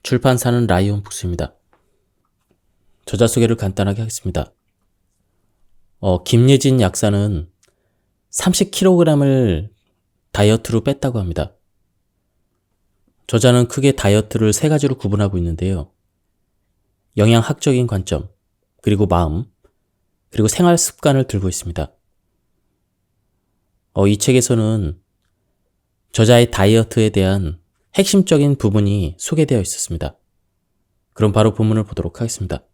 출판사는 라이온북스입니다. 저자 소개를 간단하게 하겠습니다. 김예진 약사는 30kg을 다이어트로 뺐다고 합니다. 저자는 크게 다이어트를 3가지로 구분하고 있는데요. 영양학적인 관점, 그리고 마음, 그리고 생활 습관을 들고 있습니다. 이 책에서는 저자의 다이어트에 대한 핵심적인 부분이 소개되어 있었습니다. 그럼 바로 본문을 보도록 하겠습니다.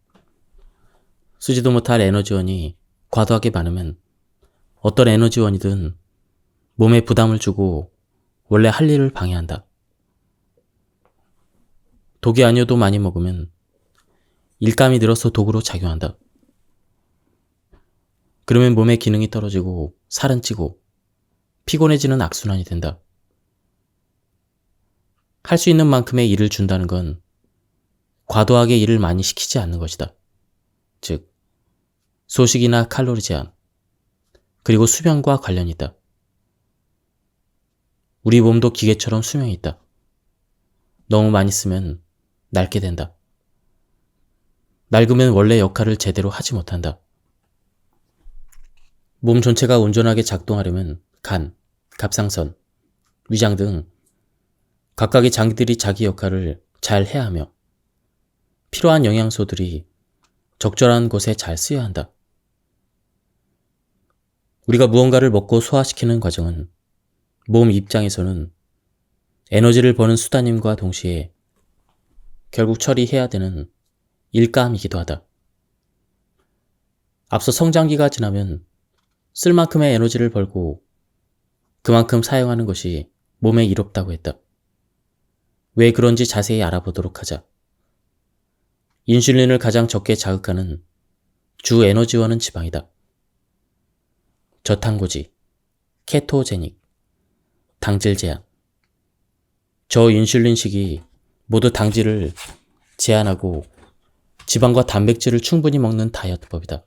쓰지도 못할 에너지원이 과도하게 많으면 어떤 에너지원이든 몸에 부담을 주고 원래 할 일을 방해한다. 독이 아니어도 많이 먹으면 일감이 늘어서 독으로 작용한다. 그러면 몸의 기능이 떨어지고 살은 찌고 피곤해지는 악순환이 된다. 할 수 있는 만큼의 일을 준다는 건 과도하게 일을 많이 시키지 않는 것이다. 즉, 소식이나 칼로리 제한, 그리고 수면과 관련이 있다. 우리 몸도 기계처럼 수명이 있다. 너무 많이 쓰면 낡게 된다. 낡으면 원래 역할을 제대로 하지 못한다. 몸 전체가 온전하게 작동하려면 간, 갑상선, 위장 등 각각의 장기들이 자기 역할을 잘 해야 하며 필요한 영양소들이 적절한 곳에 잘 쓰여야 한다. 우리가 무언가를 먹고 소화시키는 과정은 몸 입장에서는 에너지를 버는 수단임과 동시에 결국 처리해야 되는 일감이기도 하다. 앞서 성장기가 지나면 쓸 만큼의 에너지를 벌고 그만큼 사용하는 것이 몸에 이롭다고 했다. 왜 그런지 자세히 알아보도록 하자. 인슐린을 가장 적게 자극하는 주 에너지원은 지방이다. 저탄고지, 케토제닉, 당질 제한. 저인슐린식이 모두 당질을 제한하고 지방과 단백질을 충분히 먹는 다이어트법이다.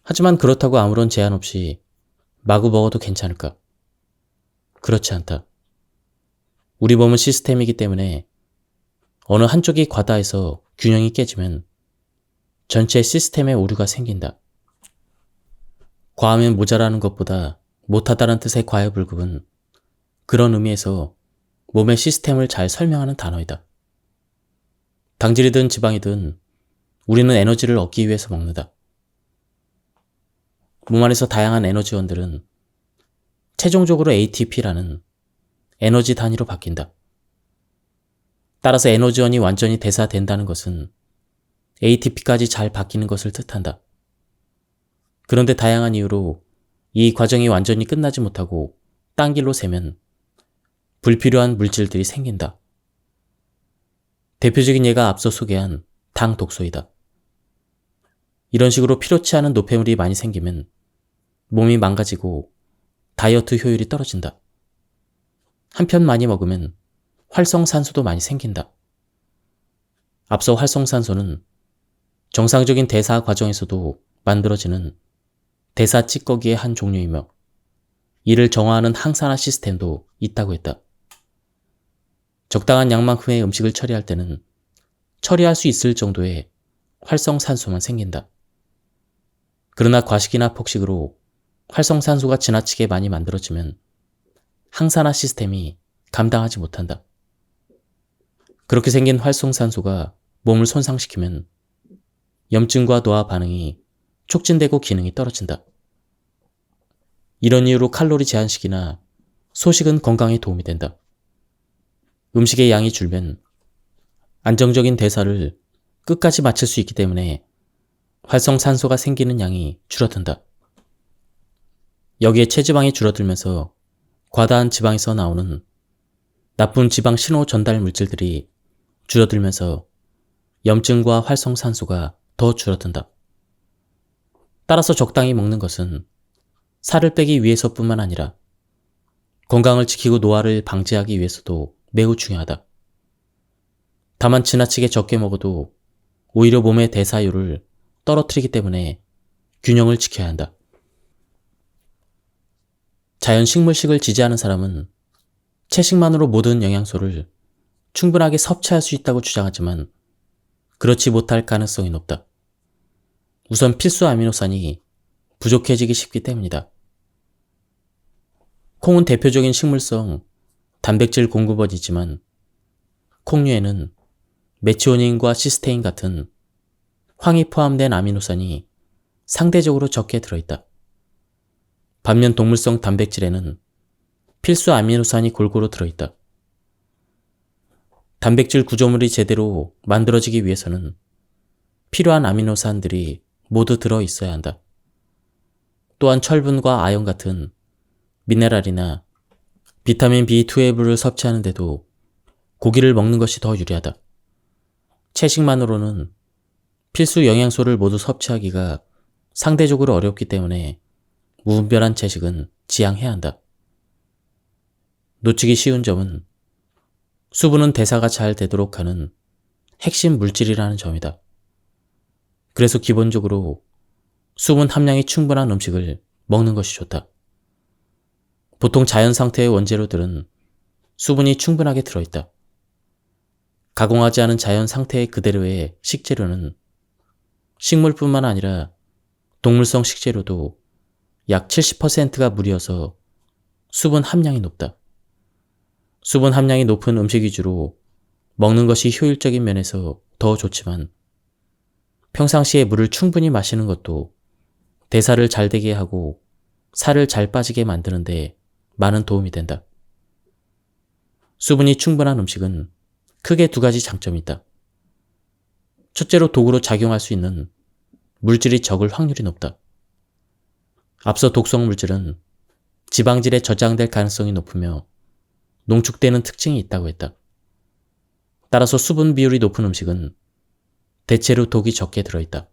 하지만 그렇다고 아무런 제한 없이 마구 먹어도 괜찮을까? 그렇지 않다. 우리 몸은 시스템이기 때문에 어느 한쪽이 과다해서 균형이 깨지면 전체 시스템에 오류가 생긴다. 과하면 모자라는 것보다 못하다는 뜻의 과유불급은 그런 의미에서 몸의 시스템을 잘 설명하는 단어이다. 당질이든 지방이든 우리는 에너지를 얻기 위해서 먹는다. 몸 안에서 다양한 에너지원들은 최종적으로 ATP라는 에너지 단위로 바뀐다. 따라서 에너지원이 완전히 대사된다는 것은 ATP까지 잘 바뀌는 것을 뜻한다. 그런데 다양한 이유로 이 과정이 완전히 끝나지 못하고 딴 길로 새면 불필요한 물질들이 생긴다. 대표적인 예가 앞서 소개한 당 독소이다. 이런 식으로 필요치 않은 노폐물이 많이 생기면 몸이 망가지고 다이어트 효율이 떨어진다. 한편 많이 먹으면 활성산소도 많이 생긴다. 앞서 활성산소는 정상적인 대사 과정에서도 만들어지는 대사 찌꺼기의 한 종류이며 이를 정화하는 항산화 시스템도 있다고 했다. 적당한 양만큼의 음식을 처리할 때는 처리할 수 있을 정도의 활성산소만 생긴다. 그러나 과식이나 폭식으로 활성산소가 지나치게 많이 만들어지면 항산화 시스템이 감당하지 못한다. 그렇게 생긴 활성산소가 몸을 손상시키면 염증과 노화 반응이 촉진되고 기능이 떨어진다. 이런 이유로 칼로리 제한식이나 소식은 건강에 도움이 된다. 음식의 양이 줄면 안정적인 대사를 끝까지 마칠 수 있기 때문에 활성산소가 생기는 양이 줄어든다. 여기에 체지방이 줄어들면서 과다한 지방에서 나오는 나쁜 지방 신호 전달 물질들이 줄어들면서 염증과 활성산소가 더 줄어든다. 따라서 적당히 먹는 것은 살을 빼기 위해서뿐만 아니라 건강을 지키고 노화를 방지하기 위해서도 매우 중요하다. 다만 지나치게 적게 먹어도 오히려 몸의 대사율을 떨어뜨리기 때문에 균형을 지켜야 한다. 자연 식물식을 지지하는 사람은 채식만으로 모든 영양소를 충분하게 섭취할 수 있다고 주장하지만 그렇지 못할 가능성이 높다. 우선 필수 아미노산이 부족해지기 쉽기 때문이다. 콩은 대표적인 식물성 단백질 공급원이지만 콩류에는 메치오닌과 시스테인 같은 황이 포함된 아미노산이 상대적으로 적게 들어있다. 반면 동물성 단백질에는 필수 아미노산이 골고루 들어있다. 단백질 구조물이 제대로 만들어지기 위해서는 필요한 아미노산들이 모두 들어있어야 한다. 또한 철분과 아연 같은 미네랄이나 비타민 B12를 섭취하는데도 고기를 먹는 것이 더 유리하다. 채식만으로는 필수 영양소를 모두 섭취하기가 상대적으로 어렵기 때문에 무분별한 채식은 지양해야 한다. 놓치기 쉬운 점은 수분은 대사가 잘 되도록 하는 핵심 물질이라는 점이다. 그래서 기본적으로 수분 함량이 충분한 음식을 먹는 것이 좋다. 보통 자연 상태의 원재료들은 수분이 충분하게 들어있다. 가공하지 않은 자연 상태의 그대로의 식재료는 식물뿐만 아니라 동물성 식재료도 약 70%가 물이어서 수분 함량이 높다. 수분 함량이 높은 음식 위주로 먹는 것이 효율적인 면에서 더 좋지만 평상시에 물을 충분히 마시는 것도 대사를 잘 되게 하고 살을 잘 빠지게 만드는 데 많은 도움이 된다. 수분이 충분한 음식은 크게 두 가지 장점이 있다. 첫째로 독으로 작용할 수 있는 물질이 적을 확률이 높다. 앞서 독성 물질은 지방질에 저장될 가능성이 높으며 농축되는 특징이 있다고 했다. 따라서 수분 비율이 높은 음식은 대체로 독이 적게 들어있다.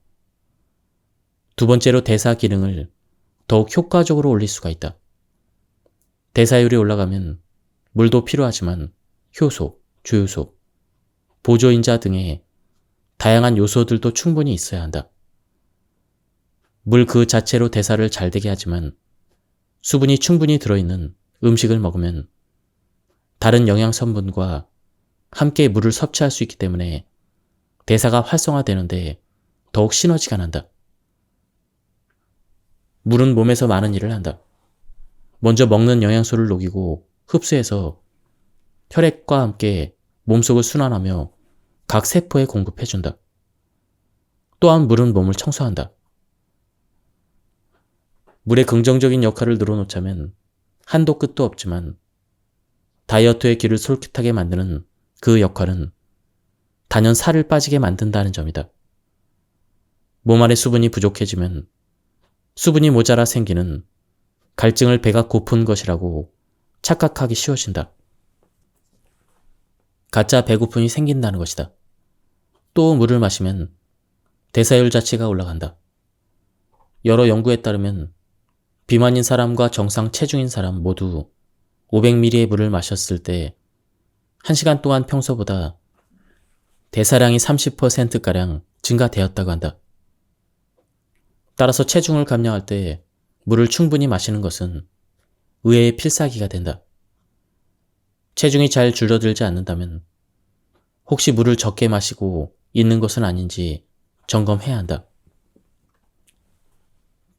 두 번째로 대사 기능을 더욱 효과적으로 올릴 수가 있다. 대사율이 올라가면 물도 필요하지만 효소, 주유소, 보조인자 등의 다양한 요소들도 충분히 있어야 한다. 물 그 자체로 대사를 잘 되게 하지만 수분이 충분히 들어있는 음식을 먹으면 다른 영양 성분과 함께 물을 섭취할 수 있기 때문에 대사가 활성화되는데 더욱 시너지가 난다. 물은 몸에서 많은 일을 한다. 먼저 먹는 영양소를 녹이고 흡수해서 혈액과 함께 몸속을 순환하며 각 세포에 공급해준다. 또한 물은 몸을 청소한다. 물의 긍정적인 역할을 늘어놓자면 한도 끝도 없지만 다이어트의 길을 솔깃하게 만드는 그 역할은 단연 살을 빠지게 만든다는 점이다. 몸 안에 수분이 부족해지면 수분이 모자라 생기는 갈증을 배가 고픈 것이라고 착각하기 쉬워진다. 가짜 배고픔이 생긴다는 것이다. 또 물을 마시면 대사율 자체가 올라간다. 여러 연구에 따르면 비만인 사람과 정상 체중인 사람 모두 500ml의 물을 마셨을 때 1시간 동안 평소보다 대사량이 30%가량 증가되었다고 한다. 따라서 체중을 감량할 때 물을 충분히 마시는 것은 의외의 필살기가 된다. 체중이 잘 줄어들지 않는다면 혹시 물을 적게 마시고 있는 것은 아닌지 점검해야 한다.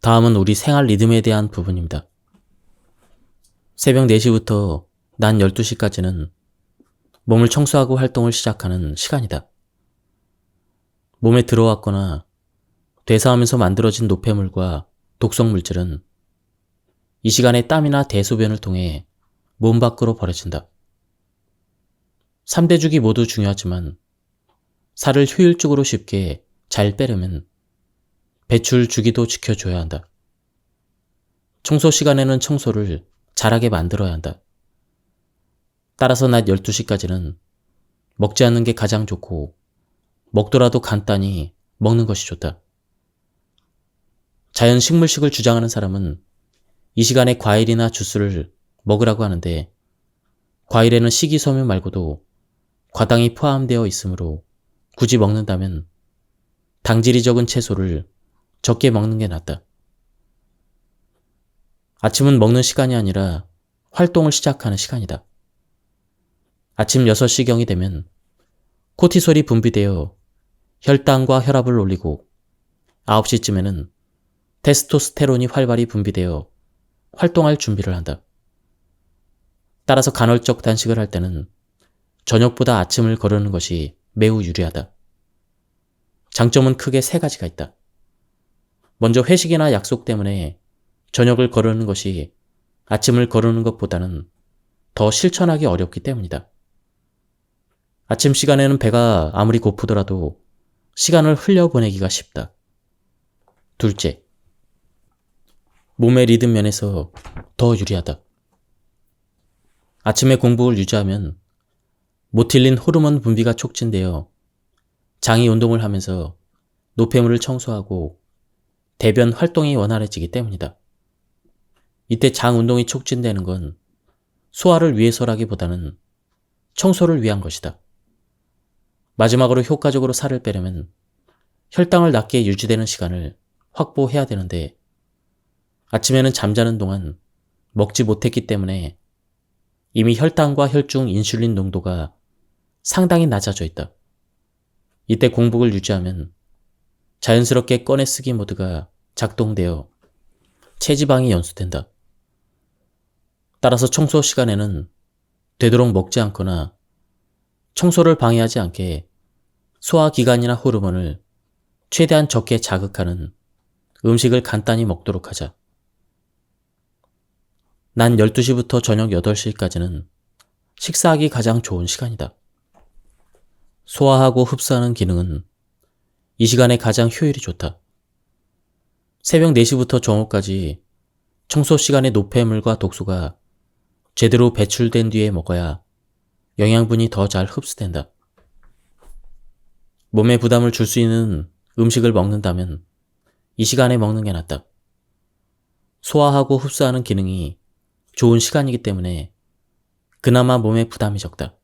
다음은 우리 생활 리듬에 대한 부분입니다. 새벽 4시부터 낮 12시까지는 몸을 청소하고 활동을 시작하는 시간이다. 몸에 들어왔거나 되사하면서 만들어진 노폐물과 독성 물질은 이 시간에 땀이나 대소변을 통해 몸 밖으로 버려진다. 3대 주기 모두 중요하지만 살을 효율적으로 쉽게 잘 빼려면 배출 주기도 지켜줘야 한다. 청소 시간에는 청소를 잘하게 만들어야 한다. 따라서 낮 12시까지는 먹지 않는 게 가장 좋고 먹더라도 간단히 먹는 것이 좋다. 자연 식물식을 주장하는 사람은 이 시간에 과일이나 주스를 먹으라고 하는데 과일에는 식이섬유 말고도 과당이 포함되어 있으므로 굳이 먹는다면 당질이 적은 채소를 적게 먹는 게 낫다. 아침은 먹는 시간이 아니라 활동을 시작하는 시간이다. 아침 6시경이 되면 코티솔이 분비되어 혈당과 혈압을 올리고 9시쯤에는 테스토스테론이 활발히 분비되어 활동할 준비를 한다. 따라서 간헐적 단식을 할 때는 저녁보다 아침을 거르는 것이 매우 유리하다. 장점은 크게 3가지가 있다. 먼저 회식이나 약속 때문에 저녁을 거르는 것이 아침을 거르는 것보다는 더 실천하기 어렵기 때문이다. 아침 시간에는 배가 아무리 고프더라도 시간을 흘려보내기가 쉽다. 둘째, 몸의 리듬 면에서 더 유리하다. 아침에 공복을 유지하면 모틸린 호르몬 분비가 촉진되어 장이 운동을 하면서 노폐물을 청소하고 대변 활동이 원활해지기 때문이다. 이때 장 운동이 촉진되는 건 소화를 위해서라기보다는 청소를 위한 것이다. 마지막으로 효과적으로 살을 빼려면 혈당을 낮게 유지되는 시간을 확보해야 되는데 아침에는 잠자는 동안 먹지 못했기 때문에 이미 혈당과 혈중 인슐린 농도가 상당히 낮아져 있다. 이때 공복을 유지하면 자연스럽게 꺼내 쓰기 모드가 작동되어 체지방이 연소된다. 따라서 청소 시간에는 되도록 먹지 않거나 청소를 방해하지 않게 소화기관이나 호르몬을 최대한 적게 자극하는 음식을 간단히 먹도록 하자. 난 12시부터 저녁 8시까지는 식사하기 가장 좋은 시간이다. 소화하고 흡수하는 기능은 이 시간에 가장 효율이 좋다. 새벽 4시부터 정오까지 청소 시간에 노폐물과 독소가 제대로 배출된 뒤에 먹어야 영양분이 더 잘 흡수된다. 몸에 부담을 줄 수 있는 음식을 먹는다면 이 시간에 먹는 게 낫다. 소화하고 흡수하는 기능이 좋은 시간이기 때문에 그나마 몸에 부담이 적다.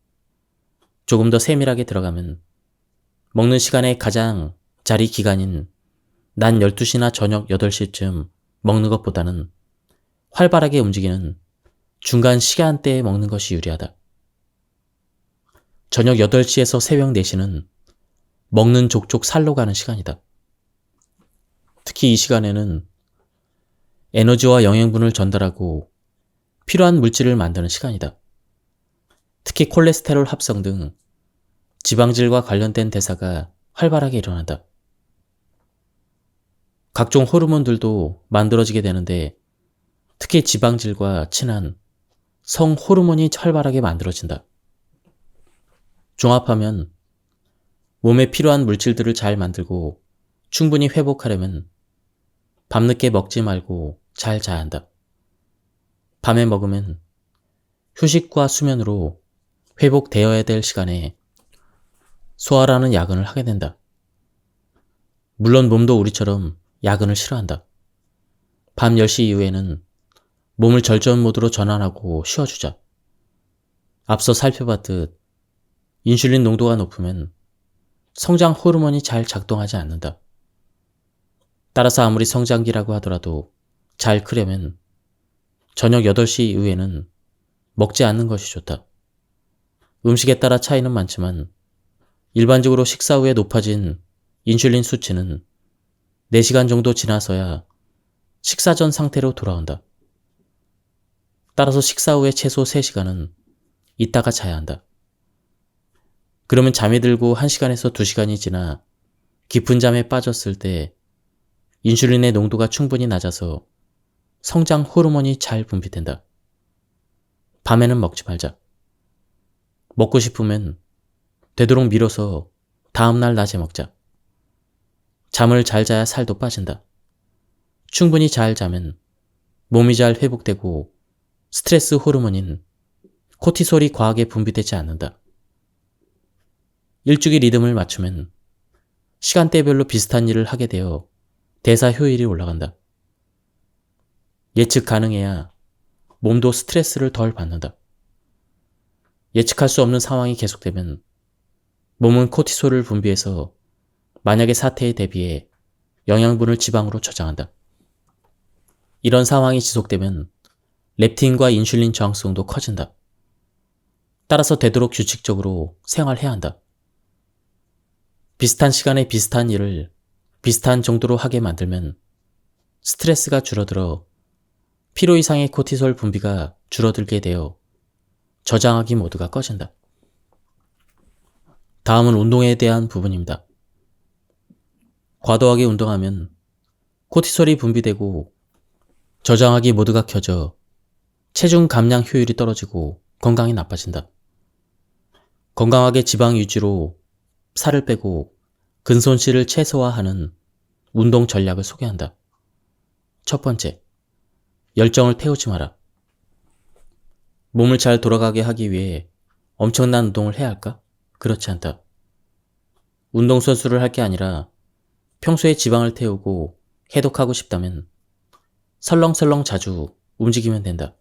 조금 더 세밀하게 들어가면 먹는 시간의 가장 자리 기간인 낮 12시나 저녁 8시쯤 먹는 것보다는 활발하게 움직이는 중간 시간대에 먹는 것이 유리하다. 저녁 8시에서 새벽 4시는 먹는 족족 살로 가는 시간이다. 특히 이 시간에는 에너지와 영양분을 전달하고 필요한 물질을 만드는 시간이다. 특히 콜레스테롤 합성 등 지방질과 관련된 대사가 활발하게 일어난다. 각종 호르몬들도 만들어지게 되는데 특히 지방질과 친한 성호르몬이 활발하게 만들어진다. 종합하면 몸에 필요한 물질들을 잘 만들고 충분히 회복하려면 밤늦게 먹지 말고 잘 자야 한다. 밤에 먹으면 휴식과 수면으로 회복되어야 될 시간에 소화라는 야근을 하게 된다. 물론 몸도 우리처럼 야근을 싫어한다. 밤 10시 이후에는 몸을 절전 모드로 전환하고 쉬어주자. 앞서 살펴봤듯 인슐린 농도가 높으면 성장 호르몬이 잘 작동하지 않는다. 따라서 아무리 성장기라고 하더라도 잘 크려면 저녁 8시 이후에는 먹지 않는 것이 좋다. 음식에 따라 차이는 많지만 일반적으로 식사 후에 높아진 인슐린 수치는 4시간 정도 지나서야 식사 전 상태로 돌아온다. 따라서 식사 후에 최소 3시간은 있다가 자야 한다. 그러면 잠이 들고 1시간에서 2시간이 지나 깊은 잠에 빠졌을 때 인슐린의 농도가 충분히 낮아서 성장 호르몬이 잘 분비된다. 밤에는 먹지 말자. 먹고 싶으면 되도록 미뤄서 다음날 낮에 먹자. 잠을 잘 자야 살도 빠진다. 충분히 잘 자면 몸이 잘 회복되고 스트레스 호르몬인 코티솔이 과하게 분비되지 않는다. 일주기 리듬을 맞추면 시간대별로 비슷한 일을 하게 되어 대사 효율이 올라간다. 예측 가능해야 몸도 스트레스를 덜 받는다. 예측할 수 없는 상황이 계속되면 몸은 코티솔을 분비해서 만약의 사태에 대비해 영양분을 지방으로 저장한다. 이런 상황이 지속되면 렙틴과 인슐린 저항성도 커진다. 따라서 되도록 규칙적으로 생활해야 한다. 비슷한 시간에 비슷한 일을 비슷한 정도로 하게 만들면 스트레스가 줄어들어 필요 이상의 코티솔 분비가 줄어들게 되어 저장하기 모드가 꺼진다. 다음은 운동에 대한 부분입니다. 과도하게 운동하면 코티솔이 분비되고 저장하기 모드가 켜져 체중 감량 효율이 떨어지고 건강이 나빠진다. 건강하게 지방 유지로 살을 빼고 근손실을 최소화하는 운동 전략을 소개한다. 첫 번째, 열정을 태우지 마라. 몸을 잘 돌아가게 하기 위해 엄청난 운동을 해야 할까? 그렇지 않다. 운동선수를 할 게 아니라 평소에 지방을 태우고 해독하고 싶다면 설렁설렁 자주 움직이면 된다.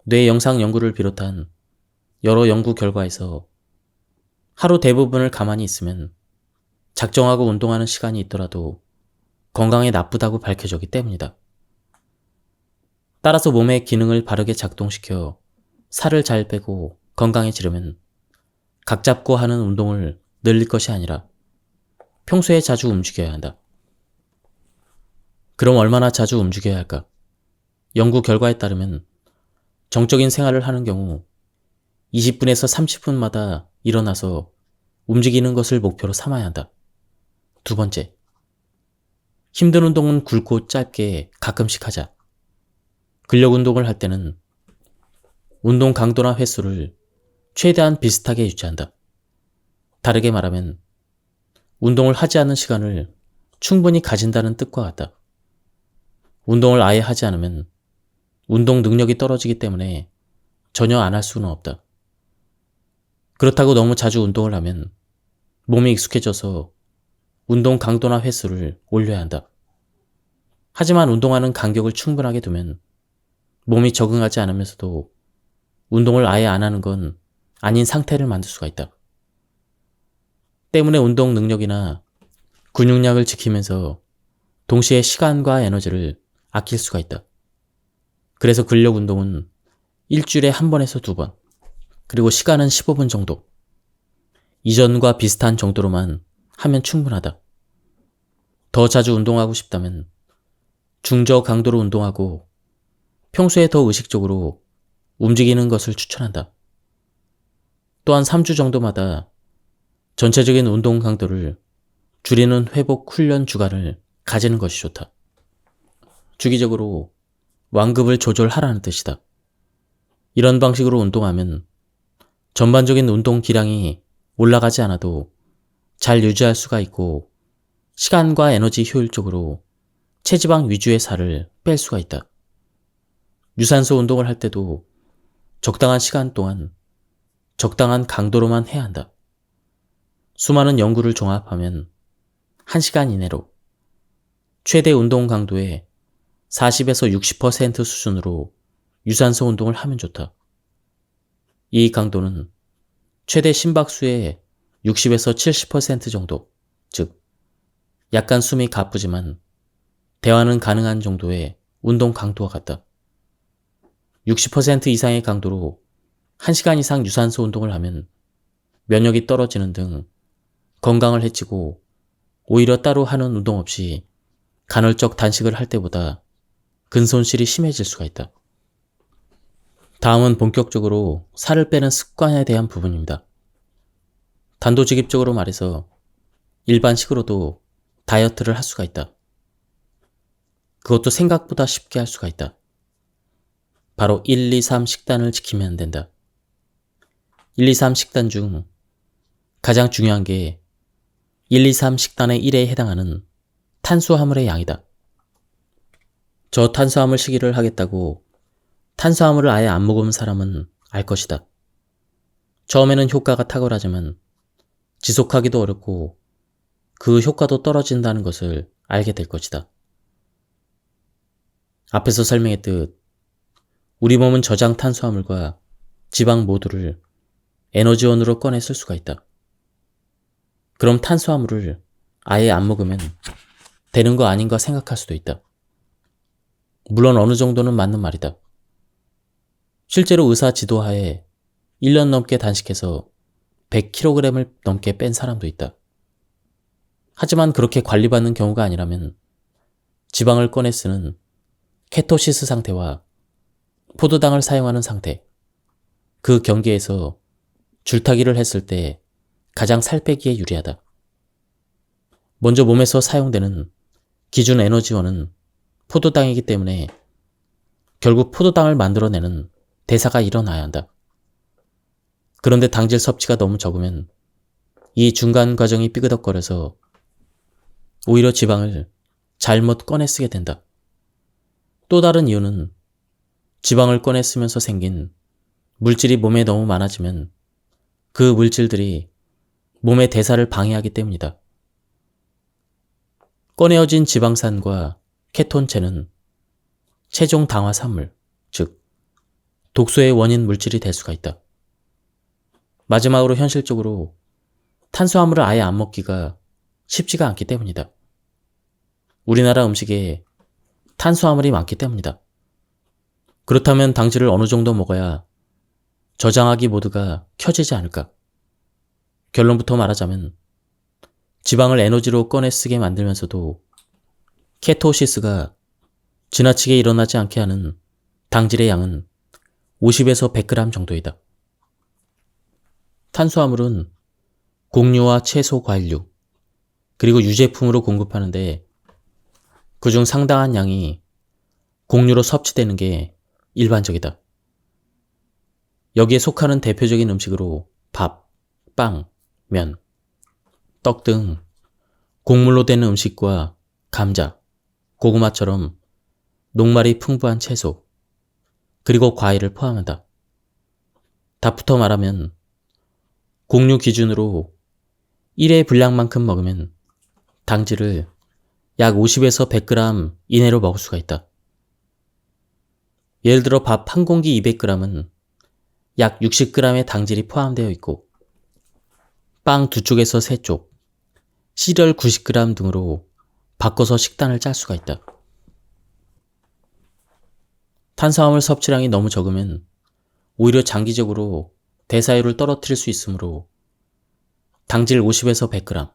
뇌 영상 연구를 비롯한 여러 연구 결과에서 하루 대부분을 가만히 있으면 작정하고 운동하는 시간이 있더라도 건강에 나쁘다고 밝혀졌기 때문이다. 따라서 몸의 기능을 바르게 작동시켜 살을 잘 빼고 건강해지려면 각 잡고 하는 운동을 늘릴 것이 아니라 평소에 자주 움직여야 한다. 그럼 얼마나 자주 움직여야 할까? 연구 결과에 따르면 정적인 생활을 하는 경우 20분에서 30분마다 일어나서 움직이는 것을 목표로 삼아야 한다. 두 번째, 힘든 운동은 굵고 짧게 가끔씩 하자. 근력 운동을 할 때는 운동 강도나 횟수를 최대한 비슷하게 유지한다. 다르게 말하면 운동을 하지 않는 시간을 충분히 가진다는 뜻과 같다. 운동을 아예 하지 않으면 운동 능력이 떨어지기 때문에 전혀 안 할 수는 없다. 그렇다고 너무 자주 운동을 하면 몸이 익숙해져서 운동 강도나 횟수를 올려야 한다. 하지만 운동하는 간격을 충분하게 두면 몸이 적응하지 않으면서도 운동을 아예 안 하는 건 아닌 상태를 만들 수가 있다. 때문에 운동 능력이나 근육량을 지키면서 동시에 시간과 에너지를 아낄 수가 있다. 그래서 근력 운동은 일주일에 한 번에서 두 번, 그리고 시간은 15분 정도. 이전과 비슷한 정도로만 하면 충분하다. 더 자주 운동하고 싶다면 중저 강도로 운동하고 평소에 더 의식적으로 움직이는 것을 추천한다. 또한 3주 정도마다 전체적인 운동 강도를 줄이는 회복 훈련 주간을 가지는 것이 좋다. 주기적으로 완급을 조절하라는 뜻이다. 이런 방식으로 운동하면 전반적인 운동 기량이 올라가지 않아도 잘 유지할 수가 있고 시간과 에너지 효율적으로 체지방 위주의 살을 뺄 수가 있다. 유산소 운동을 할 때도 적당한 시간 동안 적당한 강도로만 해야 한다. 수많은 연구를 종합하면 1시간 이내로 최대 운동 강도의 40에서 60% 수준으로 유산소 운동을 하면 좋다. 이 강도는 최대 심박수의 60에서 70% 정도, 즉 약간 숨이 가쁘지만 대화는 가능한 정도의 운동 강도와 같다. 60% 이상의 강도로 1시간 이상 유산소 운동을 하면 면역이 떨어지는 등 건강을 해치고 오히려 따로 하는 운동 없이 간헐적 단식을 할 때보다 근손실이 심해질 수가 있다. 다음은 본격적으로 살을 빼는 습관에 대한 부분입니다. 단도직입적으로 말해서 일반식으로도 다이어트를 할 수가 있다. 그것도 생각보다 쉽게 할 수가 있다. 바로 1, 2, 3 식단을 지키면 된다. 1, 2, 3 식단 중 가장 중요한 게 1, 2, 3 식단의 1에 해당하는 탄수화물의 양이다. 저탄수화물 식이를 하겠다고 탄수화물을 아예 안 먹은 사람은 알 것이다. 처음에는 효과가 탁월하지만 지속하기도 어렵고 그 효과도 떨어진다는 것을 알게 될 것이다. 앞에서 설명했듯 우리 몸은 저장 탄수화물과 지방 모두를 에너지원으로 꺼내 쓸 수가 있다. 그럼 탄수화물을 아예 안 먹으면 되는 거 아닌가 생각할 수도 있다. 물론 어느 정도는 맞는 말이다. 실제로 의사 지도하에 1년 넘게 단식해서 100kg을 넘게 뺀 사람도 있다. 하지만 그렇게 관리받는 경우가 아니라면 지방을 꺼내 쓰는 케토시스 상태와 포도당을 사용하는 상태, 그 경계에서 줄타기를 했을 때 가장 살 빼기에 유리하다. 먼저 몸에서 사용되는 기준 에너지원은 포도당이기 때문에 결국 포도당을 만들어내는 대사가 일어나야 한다. 그런데 당질 섭취가 너무 적으면 이 중간 과정이 삐그덕거려서 오히려 지방을 잘못 꺼내 쓰게 된다. 또 다른 이유는 지방을 꺼내 쓰면서 생긴 물질이 몸에 너무 많아지면 그 물질들이 몸의 대사를 방해하기 때문이다. 꺼내어진 지방산과 케톤체는 최종 당화산물, 즉 독소의 원인 물질이 될 수가 있다. 마지막으로 현실적으로 탄수화물을 아예 안 먹기가 쉽지가 않기 때문이다. 우리나라 음식에 탄수화물이 많기 때문이다. 그렇다면 당질을 어느 정도 먹어야 저장하기 모드가 켜지지 않을까? 결론부터 말하자면 지방을 에너지로 꺼내 쓰게 만들면서도 케토시스가 지나치게 일어나지 않게 하는 당질의 양은 50에서 100g 정도이다. 탄수화물은 곡류와 채소, 과일류, 그리고 유제품으로 공급하는데 그중 상당한 양이 곡류로 섭취되는 게 일반적이다. 여기에 속하는 대표적인 음식으로 밥, 빵, 면, 떡 등 곡물로 된 음식과 감자, 고구마처럼 녹말이 풍부한 채소, 그리고 과일을 포함한다. 답부터 말하면 곡류 기준으로 1회 분량만큼 먹으면 당질을 약 50에서 100g 이내로 먹을 수가 있다. 예를 들어 밥 한 공기 200g은 약 60g의 당질이 포함되어 있고 빵 2쪽에서 3쪽, 시리얼 90g 등으로 바꿔서 식단을 짤 수가 있다. 탄수화물 섭취량이 너무 적으면 오히려 장기적으로 대사율을 떨어뜨릴 수 있으므로 당질 50에서 100g,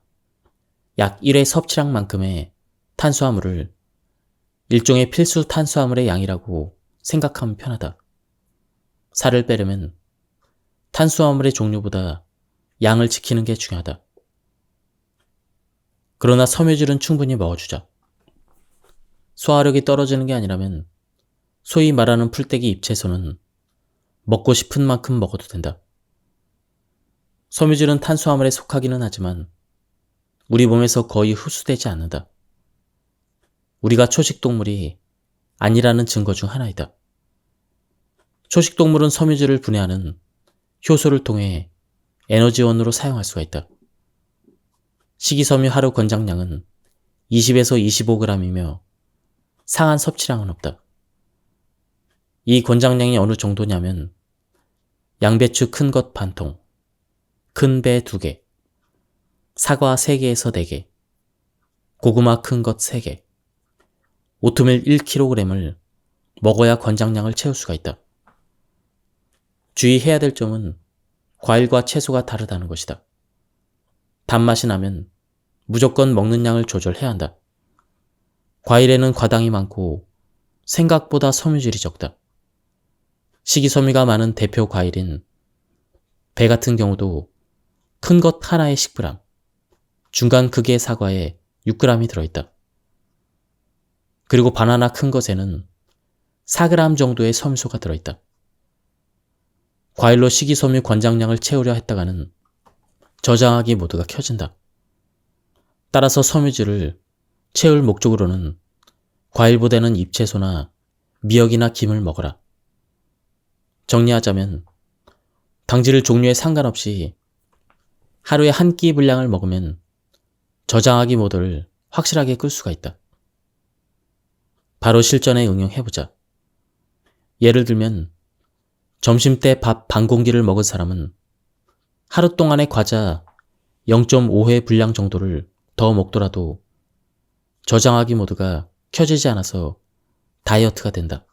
약 1회 섭취량만큼의 탄수화물을 일종의 필수 탄수화물의 양이라고 생각하면 편하다. 살을 빼려면 탄수화물의 종류보다 양을 지키는 게 중요하다. 그러나 섬유질은 충분히 먹어주자. 소화력이 떨어지는 게 아니라면 소위 말하는 풀떼기 잎채소는 먹고 싶은 만큼 먹어도 된다. 섬유질은 탄수화물에 속하기는 하지만 우리 몸에서 거의 흡수되지 않는다. 우리가 초식동물이 아니라는 증거 중 하나이다. 초식동물은 섬유질을 분해하는 효소를 통해 에너지원으로 사용할 수가 있다. 식이섬유 하루 권장량은 20에서 25g이며 상한 섭취량은 없다. 이 권장량이 어느 정도냐면 양배추 큰 것 반통, 큰 배 2개, 사과 3개에서 4개, 고구마 큰 것 3개, 오트밀 1kg을 먹어야 권장량을 채울 수가 있다. 주의해야 될 점은 과일과 채소가 다르다는 것이다. 단맛이 나면 무조건 먹는 양을 조절해야 한다. 과일에는 과당이 많고 생각보다 섬유질이 적다. 식이섬유가 많은 대표 과일인 배 같은 경우도 큰 것 하나에 10g, 중간 크기의 사과에 6g이 들어있다. 그리고 바나나 큰 것에는 4g 정도의 섬유소가 들어있다. 과일로 식이섬유 권장량을 채우려 했다가는 저장하기 모드가 켜진다. 따라서 섬유질을 채울 목적으로는 과일보다는 잎채소나 미역이나 김을 먹어라. 정리하자면 당질 종류에 상관없이 하루에 한 끼 분량을 먹으면 저장하기 모드를 확실하게 끌 수가 있다. 바로 실전에 응용해보자. 예를 들면 점심때 밥 반 공기를 먹은 사람은 하루 동안의 과자 0.5회 분량 정도를 더 먹더라도 저장하기 모드가 켜지지 않아서 다이어트가 된다.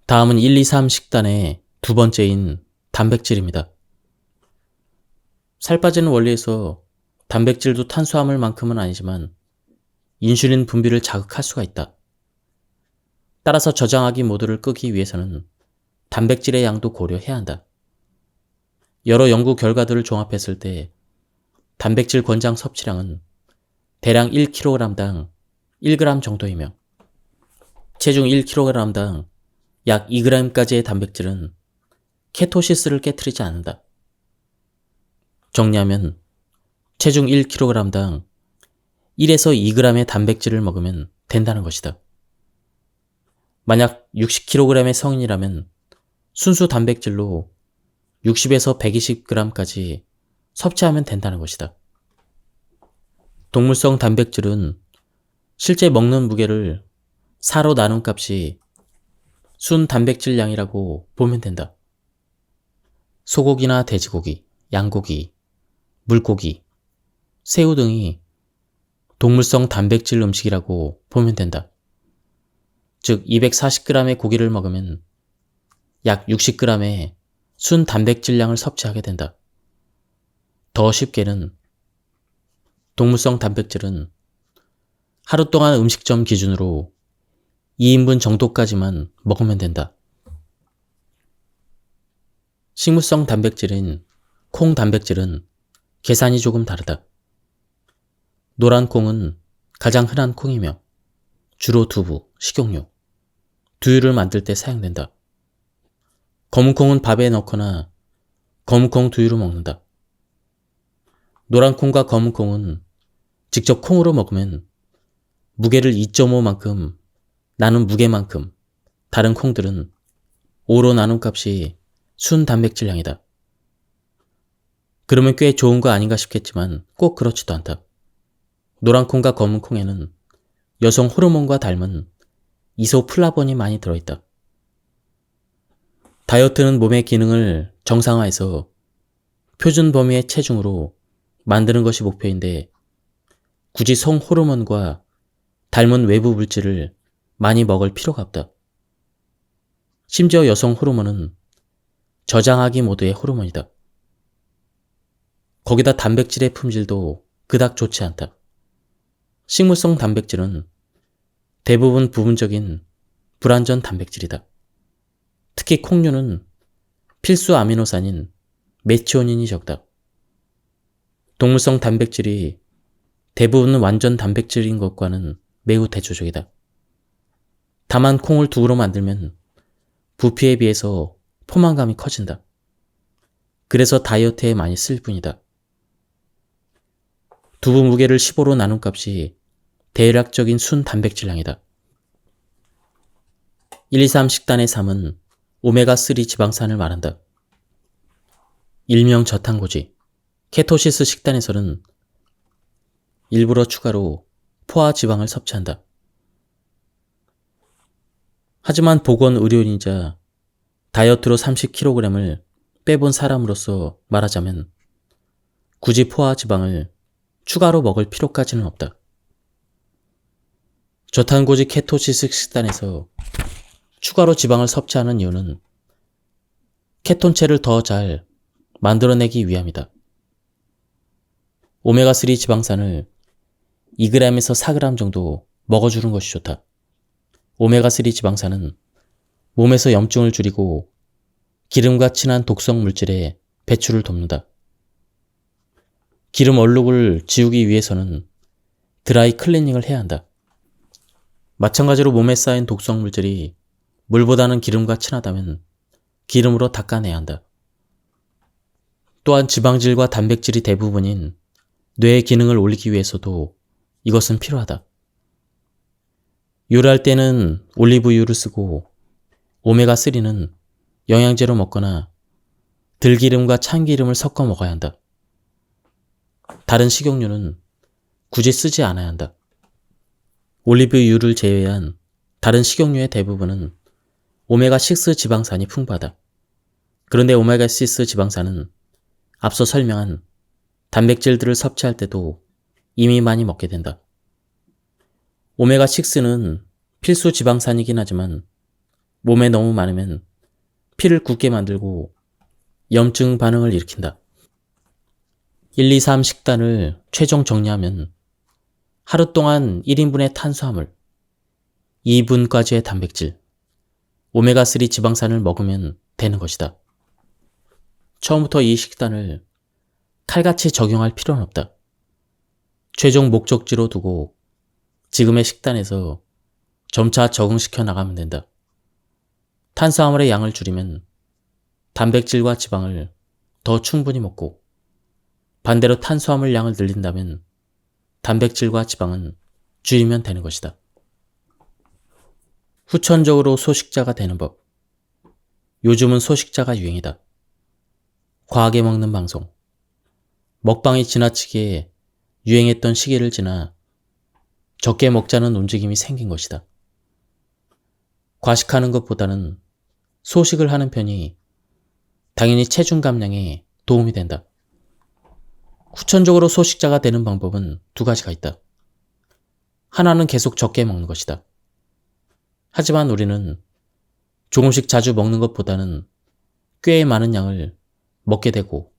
다음은 1, 2, 3 식단의 두 번째인 단백질입니다. 살 빠지는 원리에서 단백질도 탄수화물만큼은 아니지만 인슐린 분비를 자극할 수가 있다. 따라서 저장하기 모드를 끄기 위해서는 단백질의 양도 고려해야 한다. 여러 연구 결과들을 종합했을 때 단백질 권장 섭취량은 대략 1kg당 1g 정도이며 체중 1kg당 약 2g까지의 단백질은 케토시스를 깨트리지 않는다. 정리하면 체중 1kg당 1에서 2g의 단백질을 먹으면 된다는 것이다. 만약 60kg의 성인이라면 순수 단백질로 60에서 120g까지 섭취하면 된다는 것이다. 동물성 단백질은 실제 먹는 무게를 4로 나눈 값이 순 단백질 양이라고 보면 된다. 소고기나 돼지고기, 양고기, 물고기, 새우 등이 동물성 단백질 음식이라고 보면 된다. 즉 240g의 고기를 먹으면 약 60g의 순 단백질량을 섭취하게 된다. 더 쉽게는 동물성 단백질은 하루 동안 음식점 기준으로 2인분 정도까지만 먹으면 된다. 식물성 단백질인 콩 단백질은 계산이 조금 다르다. 노란 콩은 가장 흔한 콩이며 주로 두부, 식용유, 두유를 만들 때 사용된다. 검은 콩은 밥에 넣거나 검은 콩 두유로 먹는다. 노란 콩과 검은 콩은 직접 콩으로 먹으면 무게를 2.5만큼 나눈 무게만큼 다른 콩들은 5로 나눈 값이 순 단백질량이다. 그러면 꽤 좋은 거 아닌가 싶겠지만 꼭 그렇지도 않다. 노란 콩과 검은 콩에는 여성 호르몬과 닮은 이소플라본이 많이 들어있다. 다이어트는 몸의 기능을 정상화해서 표준 범위의 체중으로 만드는 것이 목표인데 굳이 성 호르몬과 닮은 외부 물질을 많이 먹을 필요가 없다. 심지어 여성 호르몬은 저장하기 모드의 호르몬이다. 거기다 단백질의 품질도 그닥 좋지 않다. 식물성 단백질은 대부분 부분적인 불완전 단백질이다. 특히 콩류는 필수 아미노산인 메티오닌이 적다. 동물성 단백질이 대부분 완전 단백질인 것과는 매우 대조적이다. 다만 콩을 두부로 만들면 부피에 비해서 포만감이 커진다. 그래서 다이어트에 많이 쓸 뿐이다. 두부 무게를 15로 나눈 값이 대략적인 순 단백질량이다. 1, 2, 3 식단의 3은 오메가3 지방산을 말한다. 일명 저탄고지, 케토시스 식단에서는 일부러 추가로 포화 지방을 섭취한다. 하지만 보건의료인이자 다이어트로 30kg을 빼본 사람으로서 말하자면 굳이 포화 지방을 추가로 먹을 필요까지는 없다. 저탄고지 케토시스 식단에서 추가로 지방을 섭취하는 이유는 케톤체를 더 잘 만들어내기 위함이다. 오메가3 지방산을 2g에서 4g 정도 먹어주는 것이 좋다. 오메가3 지방산은 몸에서 염증을 줄이고 기름과 친한 독성 물질의 배출을 돕는다. 기름 얼룩을 지우기 위해서는 드라이 클리닝을 해야 한다. 마찬가지로 몸에 쌓인 독성 물질이 물보다는 기름과 친하다면 기름으로 닦아내야 한다. 또한 지방질과 단백질이 대부분인 뇌의 기능을 올리기 위해서도 이것은 필요하다. 요리할 때는 올리브유를 쓰고 오메가3는 영양제로 먹거나 들기름과 참기름을 섞어 먹어야 한다. 다른 식용유는 굳이 쓰지 않아야 한다. 올리브유를 제외한 다른 식용유의 대부분은 오메가6 지방산이 풍부하다. 그런데 오메가6 지방산은 앞서 설명한 단백질들을 섭취할 때도 이미 많이 먹게 된다. 오메가6는 필수 지방산이긴 하지만 몸에 너무 많으면 피를 굳게 만들고 염증 반응을 일으킨다. 1, 2, 3 식단을 최종 정리하면 하루 동안 1인분의 탄수화물, 2분까지의 단백질, 오메가3 지방산을 먹으면 되는 것이다. 처음부터 이 식단을 칼같이 적용할 필요는 없다. 최종 목적지로 두고 지금의 식단에서 점차 적응시켜 나가면 된다. 탄수화물의 양을 줄이면 단백질과 지방을 더 충분히 먹고 반대로 탄수화물 양을 늘린다면 단백질과 지방은 줄이면 되는 것이다. 후천적으로 소식자가 되는 법. 요즘은 소식자가 유행이다. 과하게 먹는 방송. 먹방이 지나치게 유행했던 시기를 지나 적게 먹자는 움직임이 생긴 것이다. 과식하는 것보다는 소식을 하는 편이 당연히 체중 감량에 도움이 된다. 후천적으로 소식자가 되는 방법은 두 가지가 있다. 하나는 계속 적게 먹는 것이다. 하지만 우리는 조금씩 자주 먹는 것보다는 꽤 많은 양을 먹게 되고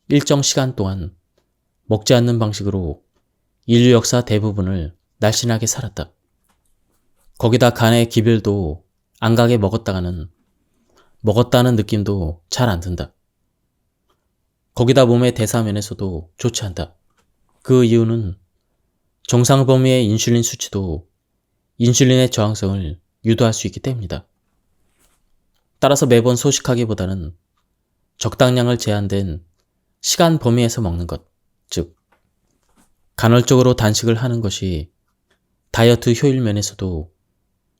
일정 시간 동안 먹지 않는 방식으로 인류 역사 대부분을 날씬하게 살았다. 거기다 간의 기별도 안 가게 먹었다가는 먹었다는 느낌도 잘 안 든다. 거기다 몸의 대사면에서도 좋지 않다. 그 이유는 정상 범위의 인슐린 수치도 인슐린의 저항성을 유도할 수 있기 때문이다. 따라서 매번 소식하기보다는 적당량을 제한된 시간 범위에서 먹는 것, 즉 간헐적으로 단식을 하는 것이 다이어트 효율 면에서도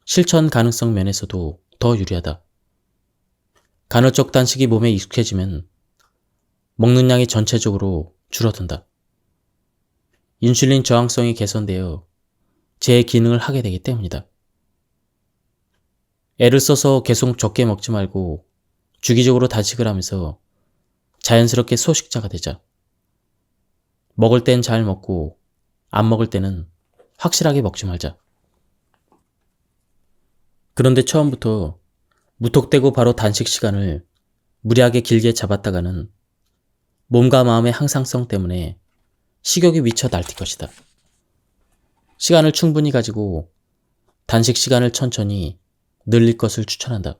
실천 가능성 면에서도 더 유리하다. 간헐적 단식이 몸에 익숙해지면 먹는 양이 전체적으로 줄어든다. 인슐린 저항성이 개선되어 제 기능을 하게 되기 때문이다. 애를 써서 계속 적게 먹지 말고 주기적으로 단식을 하면서 자연스럽게 소식자가 되자. 먹을 땐 잘 먹고 안 먹을 때는 확실하게 먹지 말자. 그런데 처음부터 무턱대고 바로 단식 시간을 무리하게 길게 잡았다가는 몸과 마음의 항상성 때문에 식욕이 미쳐 날뛸 것이다. 시간을 충분히 가지고 단식 시간을 천천히 늘릴 것을 추천한다.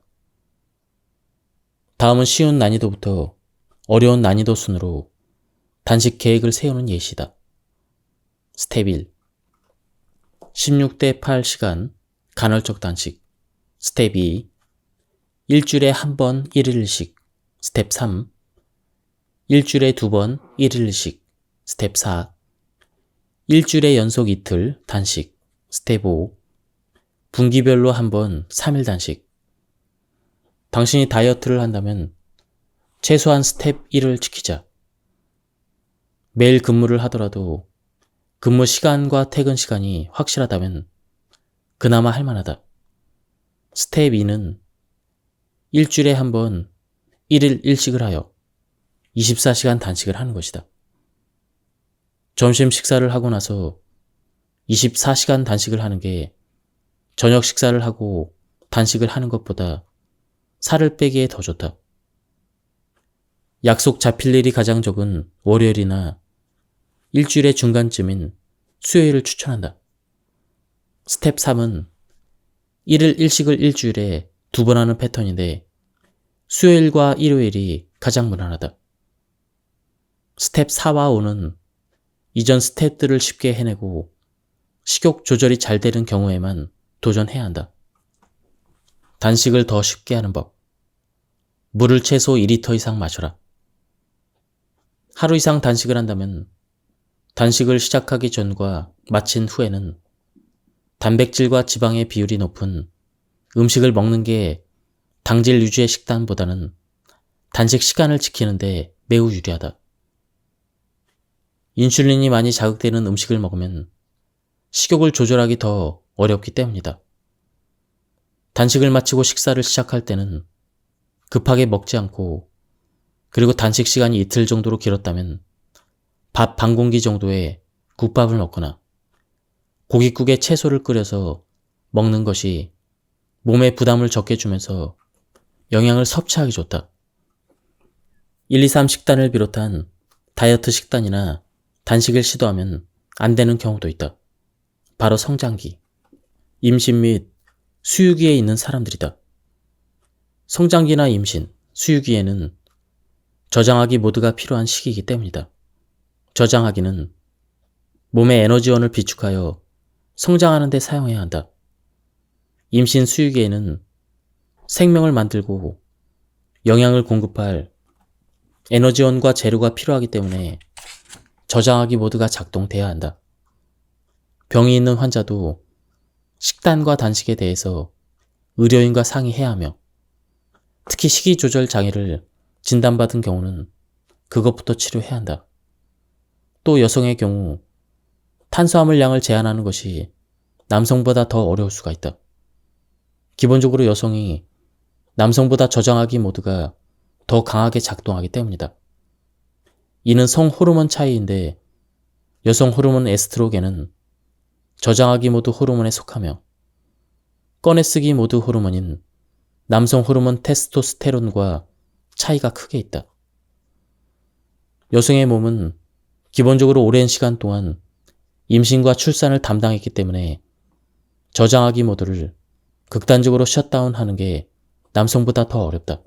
다음은 쉬운 난이도부터 어려운 난이도 순으로 단식 계획을 세우는 예시다. 스텝 1. 16대 8 시간 간헐적 단식. 스텝 2. 일주일에 한 번 1일 1식. 스텝 3. 일주일에 2번 1일 1식. 스텝 4. 일주일에 연속 이틀 단식. 스텝 5. 분기별로 한 번 3일 단식. 당신이 다이어트를 한다면 최소한 스텝 1을 지키자. 매일 근무를 하더라도 근무 시간과 퇴근 시간이 확실하다면 그나마 할만하다. 스텝 2는 일주일에 한 번 1일 1식을 하여 24시간 단식을 하는 것이다. 점심 식사를 하고 나서 24시간 단식을 하는 게 저녁 식사를 하고 단식을 하는 것보다 살을 빼기에 더 좋다. 약속 잡힐 일이 가장 적은 월요일이나 일주일의 중간쯤인 수요일을 추천한다. 스텝 3은 1일 1식을 일주일에 2번 하는 패턴인데 수요일과 일요일이 가장 무난하다. 스텝 4와 5는 이전 스텝들을 쉽게 해내고 식욕 조절이 잘 되는 경우에만 도전해야 한다. 단식을 더 쉽게 하는 법. 물을 최소 2리터 이상 마셔라. 하루 이상 단식을 한다면 단식을 시작하기 전과 마친 후에는 단백질과 지방의 비율이 높은 음식을 먹는 게 당질 유지의 식단보다는 단식 시간을 지키는데 매우 유리하다. 인슐린이 많이 자극되는 음식을 먹으면 식욕을 조절하기 더 어렵기 때문이다. 단식을 마치고 식사를 시작할 때는 급하게 먹지 않고 그리고 단식 시간이 이틀 정도로 길었다면 밥 반 공기 정도의 국밥을 먹거나 고깃국에 채소를 끓여서 먹는 것이 몸에 부담을 적게 주면서 영양을 섭취하기 좋다. 1, 2, 3 식단을 비롯한 다이어트 식단이나 단식을 시도하면 안 되는 경우도 있다. 바로 성장기, 임신 및 수유기에 있는 사람들이다. 성장기나 임신, 수유기에는 저장하기 모두가 필요한 시기이기 때문이다. 저장하기는 몸의 에너지원을 비축하여 성장하는 데 사용해야 한다. 임신 수유기에는 생명을 만들고 영양을 공급할 에너지원과 재료가 필요하기 때문에 저장하기 모두가 작동돼야 한다. 병이 있는 환자도 식단과 단식에 대해서 의료인과 상의해야 하며 특히 식이 조절 장애를 진단받은 경우는 그것부터 치료해야 한다. 또 여성의 경우 탄수화물 양을 제한하는 것이 남성보다 더 어려울 수가 있다. 기본적으로 여성이 남성보다 저장하기 모두가 더 강하게 작동하기 때문이다. 이는 성 호르몬 차이인데 여성 호르몬 에스트로겐은 저장하기 모드 호르몬에 속하며 꺼내쓰기 모드 호르몬인 남성 호르몬 테스토스테론과 차이가 크게 있다. 여성의 몸은 기본적으로 오랜 시간 동안 임신과 출산을 담당했기 때문에 저장하기 모드를 극단적으로 셧다운하는 게 남성보다 더 어렵다.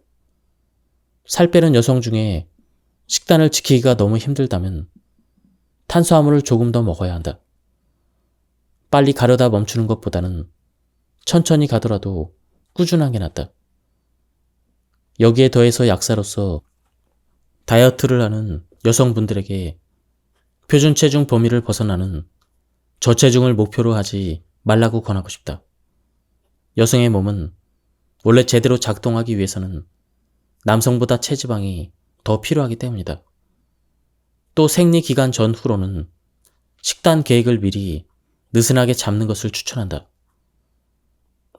살 빼는 여성 중에 식단을 지키기가 너무 힘들다면 탄수화물을 조금 더 먹어야 한다. 빨리 가려다 멈추는 것보다는 천천히 가더라도 꾸준한 게 낫다. 여기에 더해서 약사로서 다이어트를 하는 여성분들에게 표준 체중 범위를 벗어나는 저체중을 목표로 하지 말라고 권하고 싶다. 여성의 몸은 원래 제대로 작동하기 위해서는 남성보다 체지방이 더 필요하기 때문이다. 또 생리 기간 전후로는 식단 계획을 미리 느슨하게 잡는 것을 추천한다.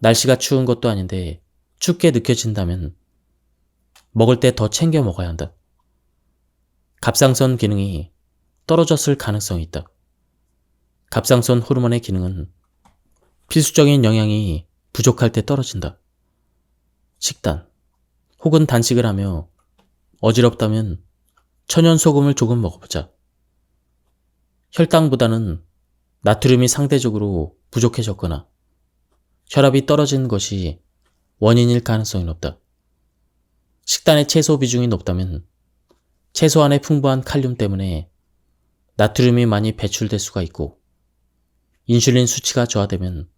날씨가 추운 것도 아닌데 춥게 느껴진다면 먹을 때 더 챙겨 먹어야 한다. 갑상선 기능이 떨어졌을 가능성이 있다. 갑상선 호르몬의 기능은 필수적인 영양이 부족할 때 떨어진다. 식단 혹은 단식을 하며 어지럽다면 천연 소금을 조금 먹어보자. 혈당보다는 나트륨이 상대적으로 부족해졌거나 혈압이 떨어진 것이 원인일 가능성이 높다. 식단의 채소 비중이 높다면 채소 안에 풍부한 칼륨 때문에 나트륨이 많이 배출될 수가 있고 인슐린 수치가 저하되면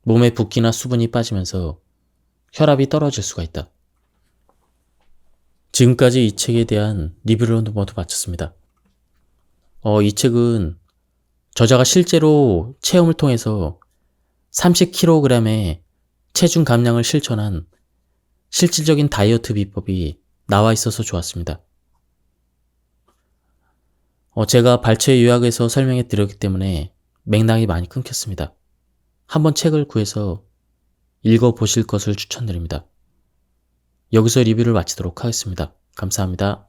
몸에 붓기나 수분이 빠지면서 혈압이 떨어질 수가 있다. 지금까지 이 책에 대한 리뷰를 모두 마쳤습니다. 이 책은 저자가 실제로 체험을 통해서 30kg의 체중 감량을 실천한 실질적인 다이어트 비법이 나와 있어서 좋았습니다. 제가 발췌 요약에서 설명해 드렸기 때문에 맥락이 많이 끊겼습니다. 한번 책을 구해서 읽어보실 것을 추천드립니다. 여기서 리뷰를 마치도록 하겠습니다. 감사합니다.